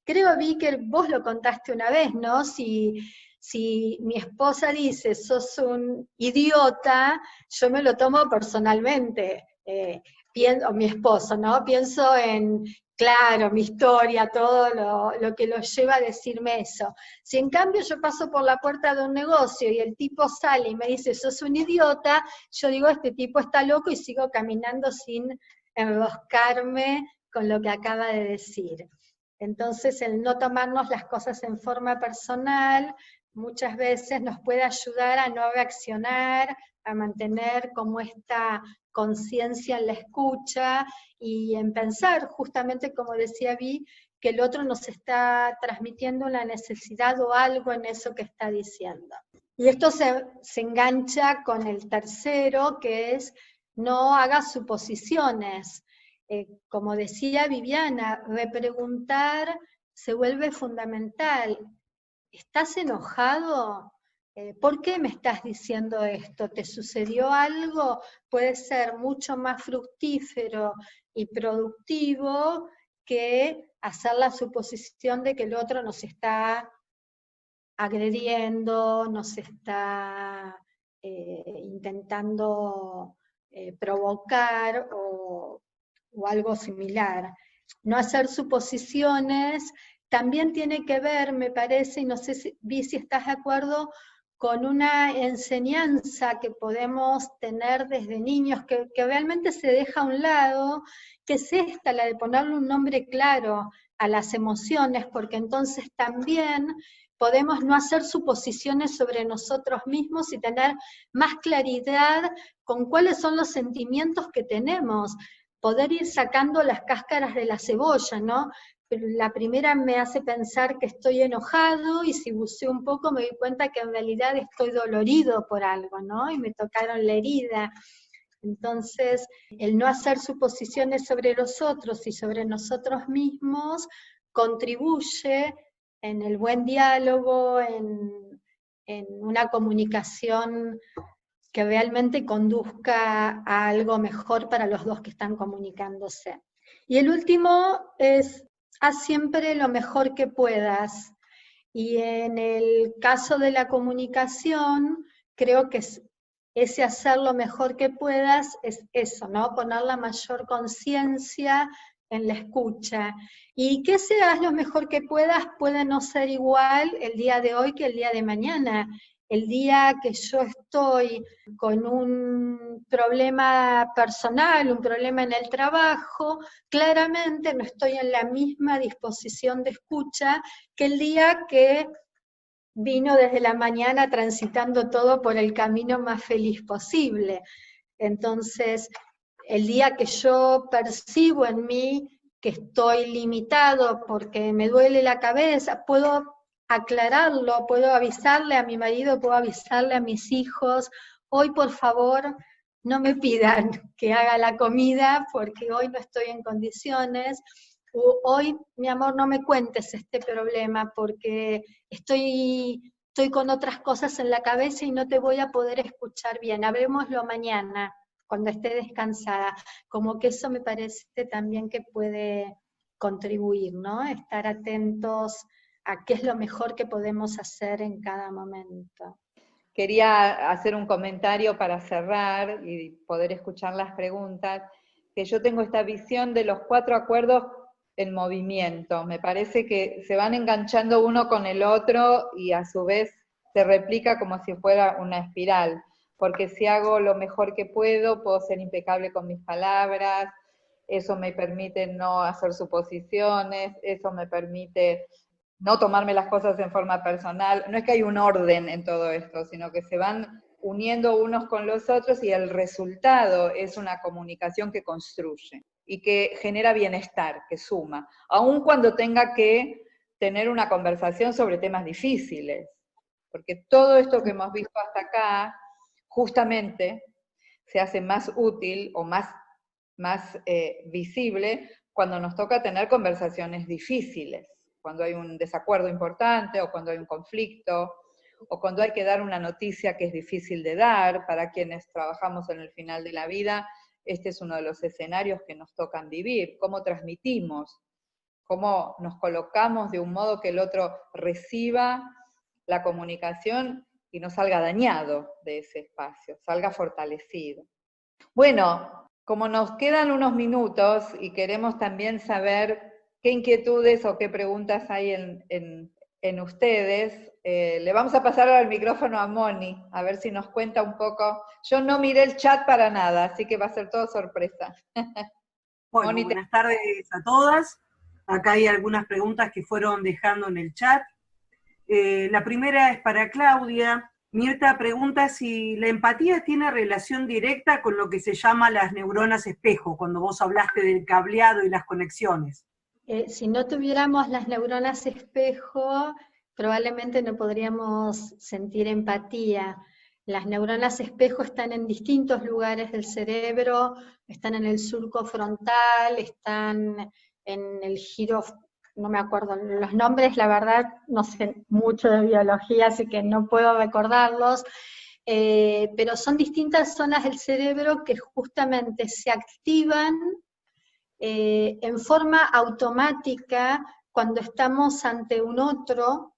Creo, Vi, que vos lo contaste una vez, ¿no? Si mi esposa dice, sos un idiota, yo me lo tomo personalmente, o mi esposo, ¿no? Pienso en, claro, mi historia, todo lo que lo lleva a decirme eso. Si en cambio yo paso por la puerta de un negocio y el tipo sale y me dice, sos un idiota, yo digo, este tipo está loco, y sigo caminando sin enroscarme con lo que acaba de decir. Entonces, el no tomarnos las cosas en forma personal muchas veces nos puede ayudar a no reaccionar, a mantener como esta conciencia en la escucha, y en pensar, justamente como decía Vi, que el otro nos está transmitiendo una necesidad o algo en eso que está diciendo. Y esto se engancha con el tercero, que es: no hagas suposiciones. Como decía Viviana, repreguntar se vuelve fundamental. ¿Estás enojado? ¿Por qué me estás diciendo esto? ¿Te sucedió algo? Puede ser mucho más fructífero y productivo que hacer la suposición de que el otro nos está agrediendo, nos está intentando provocar o algo similar. No hacer suposiciones también tiene que ver, me parece, y no sé si estás de acuerdo, con una enseñanza que podemos tener desde niños, que realmente se deja a un lado, que es esta, la de ponerle un nombre claro a las emociones, porque entonces también podemos no hacer suposiciones sobre nosotros mismos y tener más claridad con cuáles son los sentimientos que tenemos, poder ir sacando las cáscaras de la cebolla, ¿no? Pero la primera me hace pensar que estoy enojado, y si buceo un poco me doy cuenta que en realidad estoy dolorido por algo, ¿no? Y me tocaron la herida. Entonces, el no hacer suposiciones sobre los otros y sobre nosotros mismos contribuye en el buen diálogo, en una comunicación que realmente conduzca a algo mejor para los dos que están comunicándose. Y el último es: haz siempre lo mejor que puedas. Y en el caso de la comunicación, creo que ese hacer lo mejor que puedas es eso, ¿no? Poner la mayor conciencia en la escucha. Y que ese haz lo mejor que puedas puede no ser igual el día de hoy que el día de mañana. El día que yo estoy con un problema personal, un problema en el trabajo, claramente no estoy en la misma disposición de escucha que el día que vino desde la mañana transitando todo por el camino más feliz posible. Entonces, el día que yo percibo en mí que estoy limitado porque me duele la cabeza, puedo aclararlo, puedo avisarle a mi marido, puedo avisarle a mis hijos, hoy por favor no me pidan que haga la comida porque hoy no estoy en condiciones, o hoy mi amor no me cuentes este problema porque estoy con otras cosas en la cabeza y no te voy a poder escuchar bien, hablemoslo mañana cuando esté descansada, como que eso me parece también que puede contribuir, ¿no? Estar atentos a qué es lo mejor que podemos hacer en cada momento. Quería hacer un comentario para cerrar y poder escuchar las preguntas, que yo tengo esta visión de los 4 acuerdos en movimiento. Me parece que se van enganchando uno con el otro y a su vez se replica como si fuera una espiral, porque si hago lo mejor que puedo ser impecable con mis palabras, eso me permite no hacer suposiciones, eso me permite no tomarme las cosas en forma personal. No es que hay un orden en todo esto, sino que se van uniendo unos con los otros y el resultado es una comunicación que construye y que genera bienestar, que suma, aun cuando tenga que tener una conversación sobre temas difíciles, porque todo esto que hemos visto hasta acá, justamente, se hace más útil o más visible cuando nos toca tener conversaciones difíciles, cuando hay un desacuerdo importante, o cuando hay un conflicto, o cuando hay que dar una noticia que es difícil de dar. Para quienes trabajamos en el final de la vida, este es uno de los escenarios que nos tocan vivir, cómo transmitimos, cómo nos colocamos de un modo que el otro reciba la comunicación y no salga dañado de ese espacio, salga fortalecido. Bueno, como nos quedan unos minutos y queremos también saber qué inquietudes o qué preguntas hay en ustedes, le vamos a pasar ahora el micrófono a Moni, a ver si nos cuenta un poco. Yo no miré el chat para nada, así que va a ser todo sorpresa. Bueno, Moni, buenas tardes a todas. Acá hay algunas preguntas que fueron dejando en el chat. La primera es para Claudia. Mirta pregunta si la empatía tiene relación directa con lo que se llama las neuronas espejo, cuando vos hablaste del cableado y las conexiones. Si no tuviéramos las neuronas espejo, probablemente no podríamos sentir empatía. Las neuronas espejo están en distintos lugares del cerebro, están en el surco frontal, están en el giro, no me acuerdo los nombres, la verdad no sé mucho de biología, así que no puedo recordarlos, pero son distintas zonas del cerebro que justamente se activan en forma automática cuando estamos ante un otro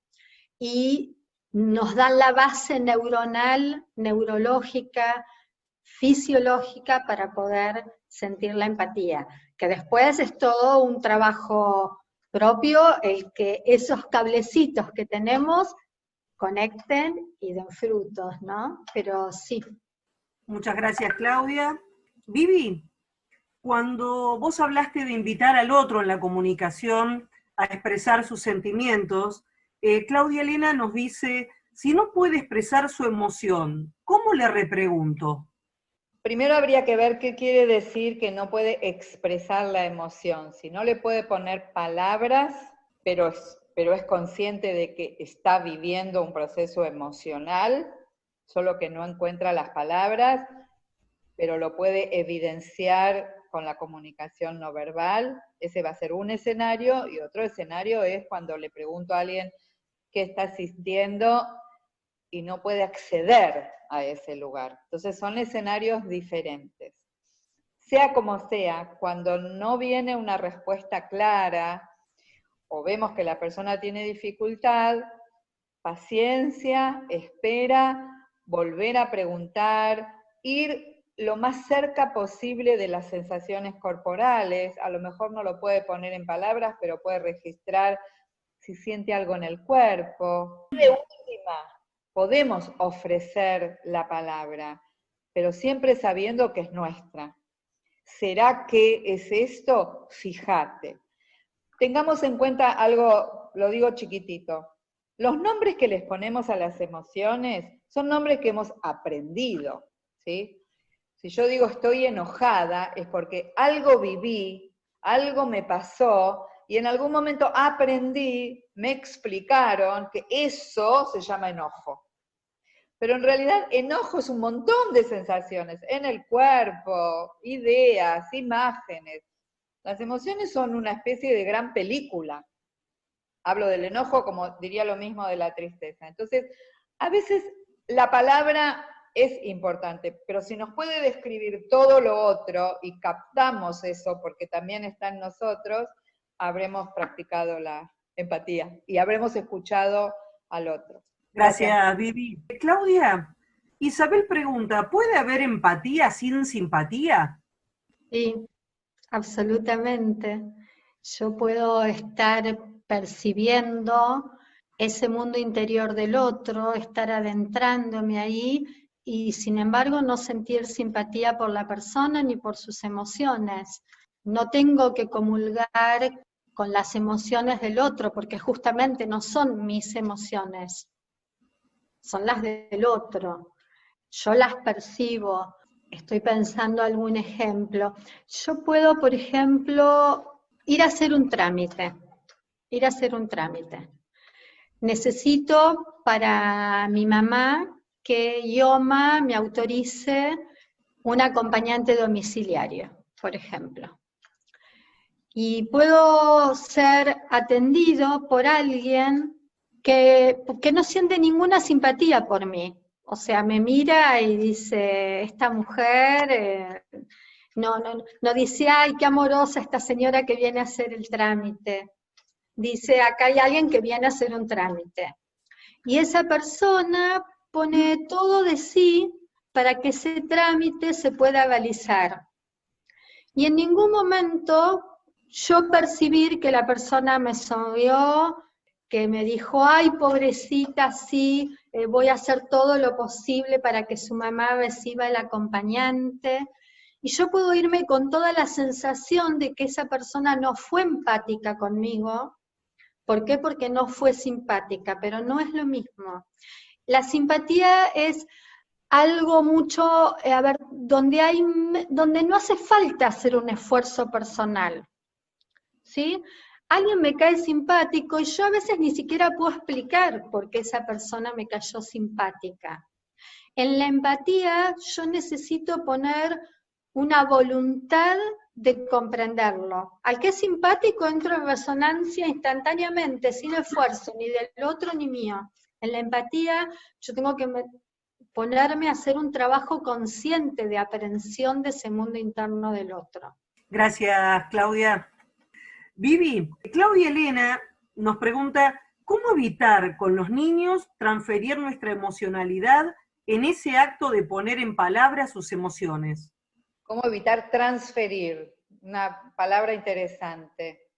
y nos dan la base neuronal, neurológica, fisiológica para poder sentir la empatía, que después es todo un trabajo propio, el que esos cablecitos que tenemos conecten y den frutos, ¿no? Pero sí. Muchas gracias, Claudia. Vivi, cuando vos hablaste de invitar al otro en la comunicación a expresar sus sentimientos, Claudia Elena nos dice, si no puede expresar su emoción, ¿cómo le repregunto? primero habría que ver qué quiere decir que no puede expresar la emoción. Si no le puede poner palabras, pero es consciente de que está viviendo un proceso emocional, solo que no encuentra las palabras, pero lo puede evidenciar con la comunicación no verbal. Ese va a ser un escenario, y otro escenario es cuando le pregunto a alguien qué está sintiendo y no puede acceder a ese lugar. Entonces son escenarios diferentes. Sea como sea, cuando no viene una respuesta clara, o vemos que la persona tiene dificultad, paciencia, espera, volver a preguntar, ir lo más cerca posible de las sensaciones corporales. A lo mejor no lo puede poner en palabras, pero puede registrar si siente algo en el cuerpo. De última, podemos ofrecer la palabra, pero siempre sabiendo que es nuestra. ¿Será que es esto? Fíjate. Tengamos en cuenta algo, lo digo chiquitito. Los nombres que les ponemos a las emociones son nombres que hemos aprendido, ¿sí? Si yo digo estoy enojada, es porque algo viví, algo me pasó, y en algún momento aprendí, me explicaron que eso se llama enojo. Pero en realidad enojo es un montón de sensaciones en el cuerpo, ideas, imágenes. Las emociones son una especie de gran película. Hablo del enojo como diría lo mismo de la tristeza. Entonces, a veces la palabra es importante, pero si nos puede describir todo lo otro y captamos eso porque también está en nosotros, habremos practicado la empatía y habremos escuchado al otro. Gracias, Vivi. Claudia, Isabel pregunta, ¿puede haber empatía sin simpatía? Sí, absolutamente. Yo puedo estar percibiendo ese mundo interior del otro, estar adentrándome ahí y sin embargo no sentir simpatía por la persona ni por sus emociones. No tengo que comulgar con las emociones del otro porque justamente no son mis emociones, son las del otro. Yo las percibo. Estoy pensando algún ejemplo. Yo puedo, por ejemplo, ir a hacer un trámite. Necesito para mi mamá que IOMA me autorice un acompañante domiciliario, por ejemplo. Y puedo ser atendido por alguien que no siente ninguna simpatía por mí. O sea, me mira y dice, esta mujer, no dice, ay, qué amorosa esta señora que viene a hacer el trámite. Dice, acá hay alguien que viene a hacer un trámite. Y esa persona pone todo de sí para que ese trámite se pueda realizar. Y en ningún momento yo percibir que la persona me sonrió, que me dijo, ay, pobrecita, sí, voy a hacer todo lo posible para que su mamá reciba el acompañante. Y yo puedo irme con toda la sensación de que esa persona no fue empática conmigo. ¿Por qué? Porque no fue simpática, pero no es lo mismo. La simpatía es algo mucho, donde no hace falta hacer un esfuerzo personal, ¿sí? Alguien me cae simpático y yo a veces ni siquiera puedo explicar por qué esa persona me cayó simpática. En la empatía yo necesito poner una voluntad de comprenderlo. Al que es simpático entro en resonancia instantáneamente, sin esfuerzo, ni del otro ni mío. En la empatía yo tengo que ponerme a hacer un trabajo consciente de aprehensión de ese mundo interno del otro. Gracias, Claudia. Vivi, Claudia Elena nos pregunta, ¿cómo evitar con los niños transferir nuestra emocionalidad en ese acto de poner en palabras sus emociones? ¿Cómo evitar transferir? Una palabra interesante.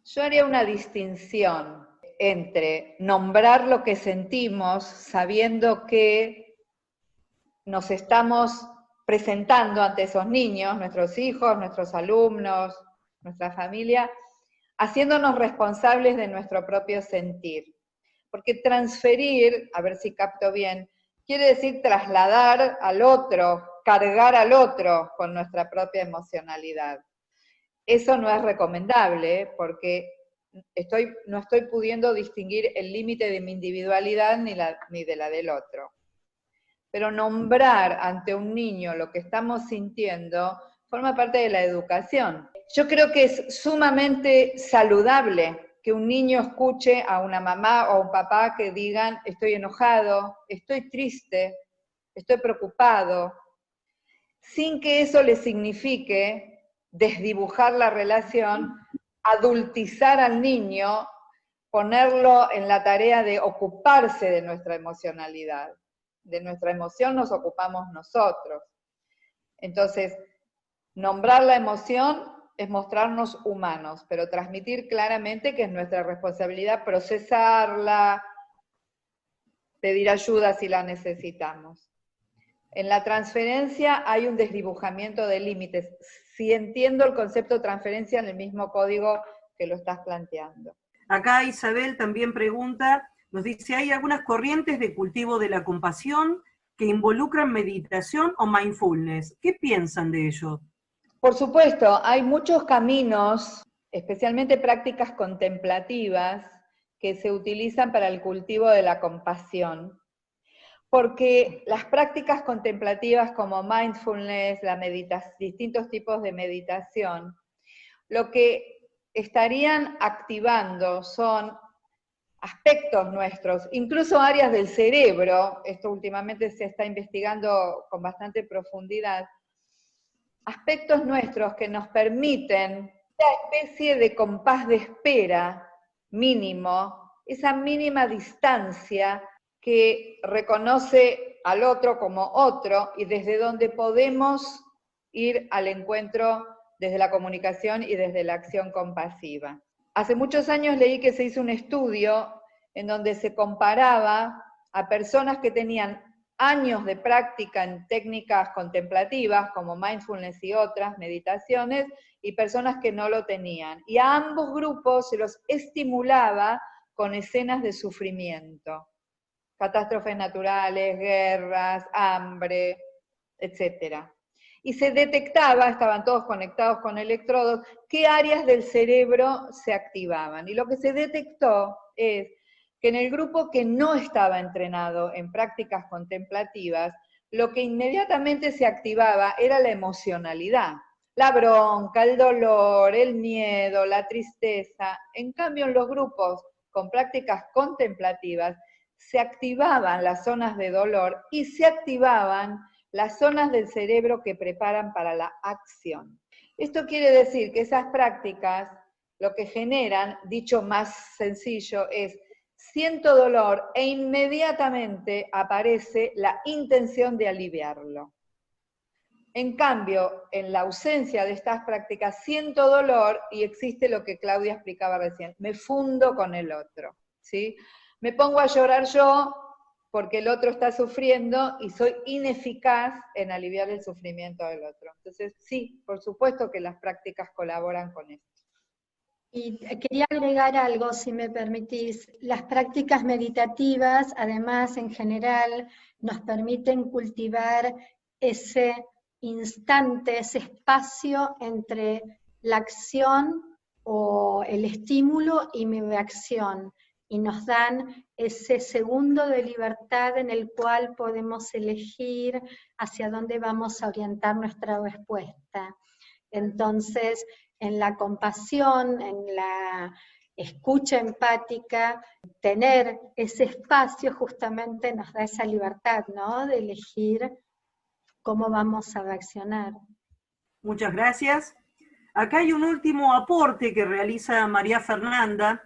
Yo haría una distinción entre nombrar lo que sentimos sabiendo que nos estamos presentando ante esos niños, nuestros hijos, nuestros alumnos, nuestra familia, haciéndonos responsables de nuestro propio sentir. Porque transferir, a ver si capto bien, quiere decir trasladar al otro, cargar al otro con nuestra propia emocionalidad. Eso no es recomendable porque no estoy pudiendo distinguir el límite de mi individualidad ni de la del otro. Pero nombrar ante un niño lo que estamos sintiendo forma parte de la educación. Yo creo que es sumamente saludable que un niño escuche a una mamá o a un papá que digan, estoy enojado, estoy triste, estoy preocupado, sin que eso le signifique desdibujar la relación, adultizar al niño, ponerlo en la tarea de ocuparse de nuestra emocionalidad. De nuestra emoción nos ocupamos nosotros. Entonces, nombrar la emoción es mostrarnos humanos, pero transmitir claramente que es nuestra responsabilidad procesarla, pedir ayuda si la necesitamos. En la transferencia hay un desdibujamiento de límites. Si entiendo el concepto de transferencia en el mismo código que lo estás planteando. Acá Isabel también pregunta, nos dice, ¿hay algunas corrientes de cultivo de la compasión que involucran meditación o mindfulness? ¿Qué piensan de ello? Por supuesto, hay muchos caminos, especialmente prácticas contemplativas, que se utilizan para el cultivo de la compasión. Porque las prácticas contemplativas como mindfulness, distintos tipos de meditación, lo que estarían activando son aspectos nuestros, incluso áreas del cerebro, esto últimamente se está investigando con bastante profundidad, aspectos nuestros que nos permiten esa especie de compás de espera mínimo, esa mínima distancia que reconoce al otro como otro y desde donde podemos ir al encuentro desde la comunicación y desde la acción compasiva. Hace muchos años leí que se hizo un estudio en donde se comparaba a personas que tenían años de práctica en técnicas contemplativas como mindfulness y otras meditaciones y personas que no lo tenían. Y a ambos grupos se los estimulaba con escenas de sufrimiento. Catástrofes naturales, guerras, hambre, etc. Y se detectaba, estaban todos conectados con electrodos, qué áreas del cerebro se activaban. Y lo que se detectó es que en el grupo que no estaba entrenado en prácticas contemplativas, lo que inmediatamente se activaba era la emocionalidad, la bronca, el dolor, el miedo, la tristeza. En cambio, en los grupos con prácticas contemplativas, se activaban las zonas de dolor y se activaban las zonas del cerebro que preparan para la acción. Esto quiere decir que esas prácticas lo que generan, dicho más sencillo, es siento dolor e inmediatamente aparece la intención de aliviarlo. En cambio, en la ausencia de estas prácticas, siento dolor y existe lo que Claudia explicaba recién, me fundo con el otro, ¿sí? Me pongo a llorar yo porque el otro está sufriendo y soy ineficaz en aliviar el sufrimiento del otro. Entonces, sí, por supuesto que las prácticas colaboran con esto. Y quería agregar algo, si me permitís. Las prácticas meditativas, además, en general, nos permiten cultivar ese instante, ese espacio entre la acción o el estímulo y mi reacción. Y nos dan ese segundo de libertad en el cual podemos elegir hacia dónde vamos a orientar nuestra respuesta. Entonces, en la compasión, en la escucha empática, tener ese espacio justamente nos da esa libertad, ¿no? De elegir cómo vamos a reaccionar. Muchas gracias. Acá hay un último aporte que realiza María Fernanda,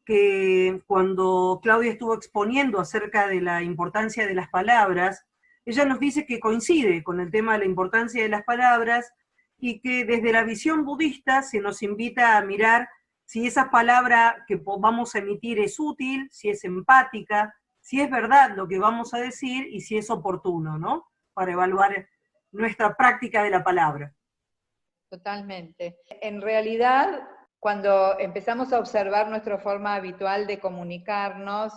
que cuando Claudia estuvo exponiendo acerca de la importancia de las palabras, ella nos dice que coincide con el tema de la importancia de las palabras y que desde la visión budista se nos invita a mirar si esa palabra que vamos a emitir es útil, si es empática, si es verdad lo que vamos a decir y si es oportuno, ¿no? Para evaluar nuestra práctica de la palabra. Totalmente. En realidad, cuando empezamos a observar nuestra forma habitual de comunicarnos,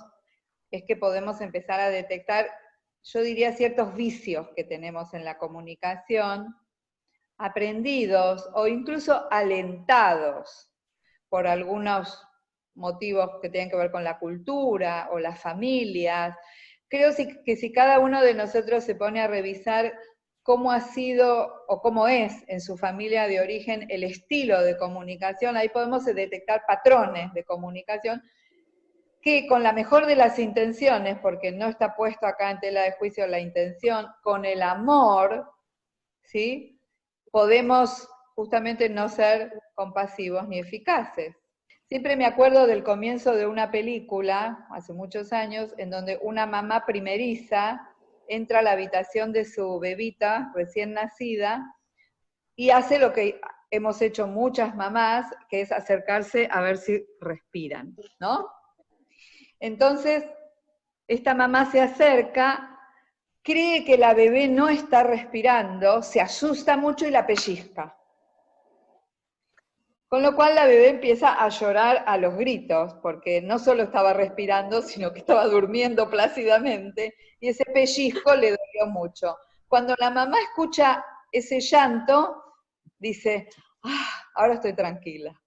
es que podemos empezar a detectar, yo diría, ciertos vicios que tenemos en la comunicación, aprendidos o incluso alentados por algunos motivos que tienen que ver con la cultura o las familias. Creo que si cada uno de nosotros se pone a revisar cómo ha sido o cómo es en su familia de origen el estilo de comunicación, ahí podemos detectar patrones de comunicación que con la mejor de las intenciones, porque no está puesto acá en tela de juicio la intención, con el amor, ¿sí? Podemos justamente no ser compasivos ni eficaces. Siempre me acuerdo del comienzo de una película, hace muchos años, en donde una mamá primeriza entra a la habitación de su bebita recién nacida y hace lo que hemos hecho muchas mamás, que es acercarse a ver si respiran, ¿no? Entonces, esta mamá se acerca, cree que la bebé no está respirando, se asusta mucho y la pellizca. Con lo cual la bebé empieza a llorar a los gritos, porque no solo estaba respirando, sino que estaba durmiendo plácidamente, y ese pellizco le dolió mucho. Cuando la mamá escucha ese llanto, dice, ahora estoy tranquila,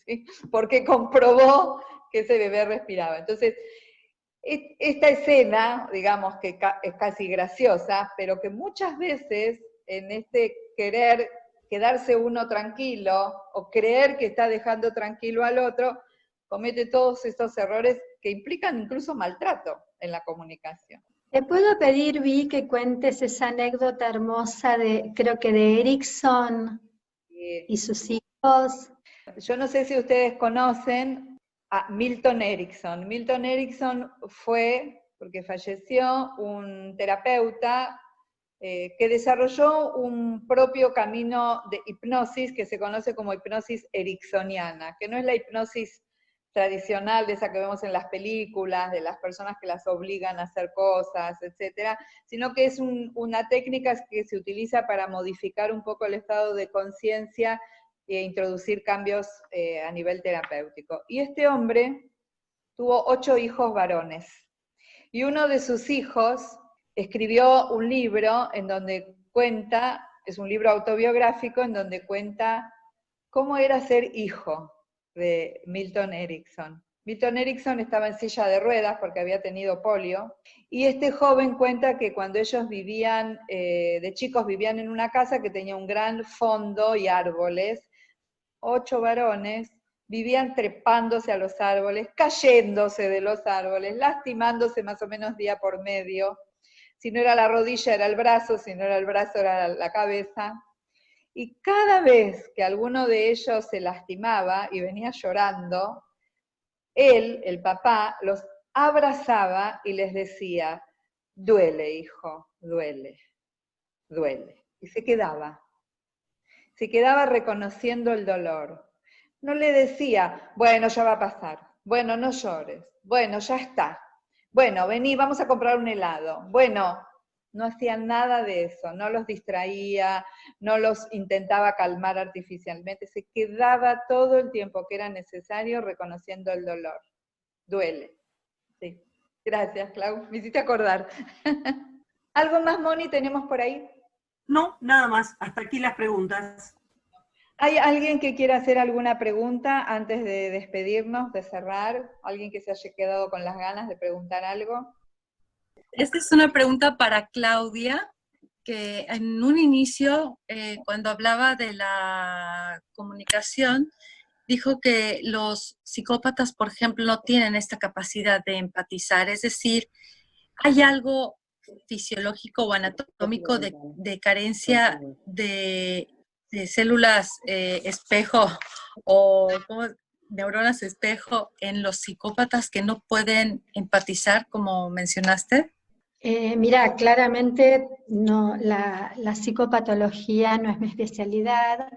¿sí? Porque comprobó que ese bebé respiraba. Entonces, esta escena, digamos que es casi graciosa, pero que muchas veces en este querer quedarse uno tranquilo o creer que está dejando tranquilo al otro, comete todos estos errores que implican incluso maltrato en la comunicación. ¿Te puedo pedir, Vi, que cuentes esa anécdota hermosa creo que de Erickson y sus hijos? Yo no sé si ustedes conocen a Milton Erickson. Milton Erickson fue, porque falleció, un terapeuta que desarrolló un propio camino de hipnosis que se conoce como hipnosis ericksoniana, que no es la hipnosis tradicional de esa que vemos en las películas, de las personas que las obligan a hacer cosas, etcétera, sino que es una técnica que se utiliza para modificar un poco el estado de conciencia e introducir cambios a nivel terapéutico. Y este hombre tuvo 8 hijos varones, y uno de sus hijos escribió un libro en donde cuenta, es un libro autobiográfico, en donde cuenta cómo era ser hijo de Milton Erickson. Milton Erickson estaba en silla de ruedas porque había tenido polio, y este joven cuenta que cuando ellos vivían, de chicos vivían en una casa que tenía un gran fondo y árboles, 8 varones, vivían trepándose a los árboles, cayéndose de los árboles, lastimándose más o menos día por medio. Si no era la rodilla era el brazo, si no era el brazo era la cabeza. Y cada vez que alguno de ellos se lastimaba y venía llorando, él, el papá, los abrazaba y les decía, duele, hijo, duele, duele. Y se quedaba reconociendo el dolor. No le decía, bueno, ya va a pasar, bueno, no llores, bueno, ya está, bueno, vení, vamos a comprar un helado. Bueno, no hacía nada de eso, no los distraía, no los intentaba calmar artificialmente, se quedaba todo el tiempo que era necesario reconociendo el dolor. Duele. Sí. Gracias, Clau, me hiciste acordar. ¿Algo más, Moni, tenemos por ahí? No, nada más. Hasta aquí las preguntas. ¿Hay alguien que quiera hacer alguna pregunta antes de despedirnos, de cerrar? ¿Alguien que se haya quedado con las ganas de preguntar algo? Esta es una pregunta para Claudia, que en un inicio, cuando hablaba de la comunicación, dijo que los psicópatas, por ejemplo, no tienen esta capacidad de empatizar, es decir, hay algo fisiológico o anatómico de carencia de células espejo o neuronas espejo en los psicópatas que no pueden empatizar, como mencionaste. Mira, claramente no, la psicopatología no es mi especialidad.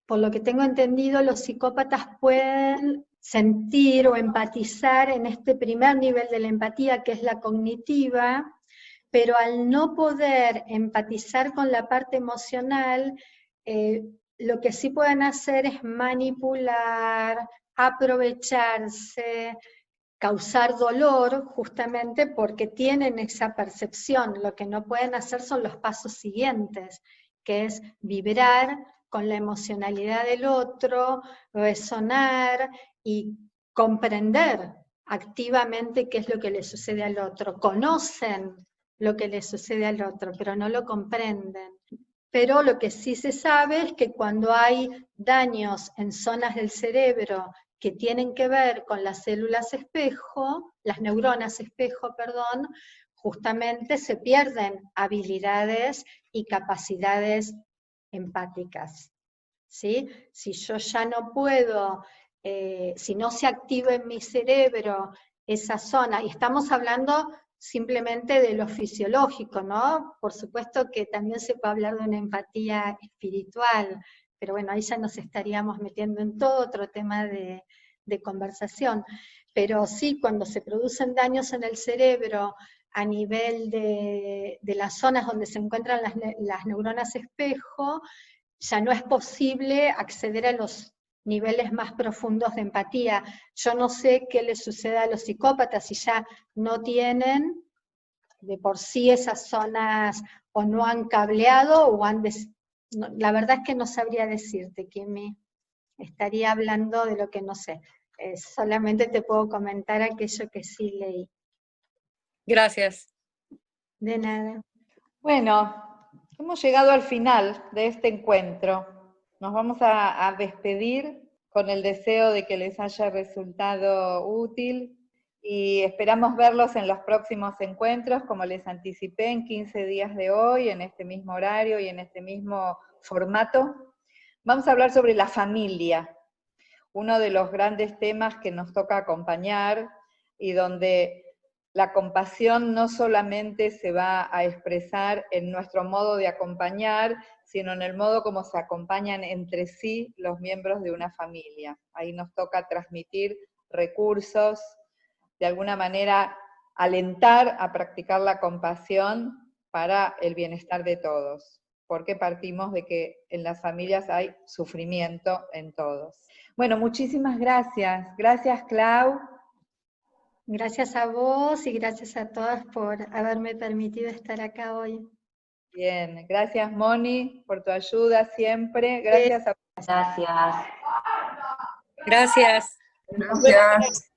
Por lo que tengo entendido, los psicópatas pueden sentir o empatizar en este primer nivel de la empatía, que es la cognitiva, pero al no poder empatizar con la parte emocional, lo que sí pueden hacer es manipular, aprovecharse, causar dolor justamente porque tienen esa percepción. Lo que no pueden hacer son los pasos siguientes, que es vibrar con la emocionalidad del otro, resonar y comprender activamente qué es lo que le sucede al otro. Conocen lo que le sucede al otro, pero no lo comprenden. Pero lo que sí se sabe es que cuando hay daños en zonas del cerebro que tienen que ver con las células espejo, las neuronas espejo, perdón, justamente se pierden habilidades y capacidades empáticas, ¿sí? Si yo ya no puedo, si no se activa en mi cerebro esa zona, y estamos hablando simplemente de lo fisiológico, ¿no? Por supuesto que también se puede hablar de una empatía espiritual, pero bueno, ahí ya nos estaríamos metiendo en todo otro tema de de conversación. Pero sí, cuando se producen daños en el cerebro a nivel de las zonas donde se encuentran las neuronas espejo, ya no es posible acceder a los niveles más profundos de empatía. Yo no sé qué les sucede a los psicópatas si ya no tienen de por sí esas zonas o no han cableado o han... la verdad es que no sabría decirte, Kimi. Estaría hablando de lo que no sé. Solamente te puedo comentar aquello que sí leí. Gracias. De nada. Bueno, hemos llegado al final de este encuentro. Nos vamos a despedir con el deseo de que les haya resultado útil y esperamos verlos en los próximos encuentros, como les anticipé, en 15 días de hoy, en este mismo horario y en este mismo formato. Vamos a hablar sobre la familia, uno de los grandes temas que nos toca acompañar y donde la compasión no solamente se va a expresar en nuestro modo de acompañar, sino en el modo como se acompañan entre sí los miembros de una familia. Ahí nos toca transmitir recursos, de alguna manera alentar a practicar la compasión para el bienestar de todos, porque partimos de que en las familias hay sufrimiento en todos. Bueno, muchísimas gracias. Gracias, Clau. Gracias a vos y gracias a todas por haberme permitido estar acá hoy. Bien, gracias, Moni, por tu ayuda siempre. Gracias a... Gracias. Gracias. Gracias.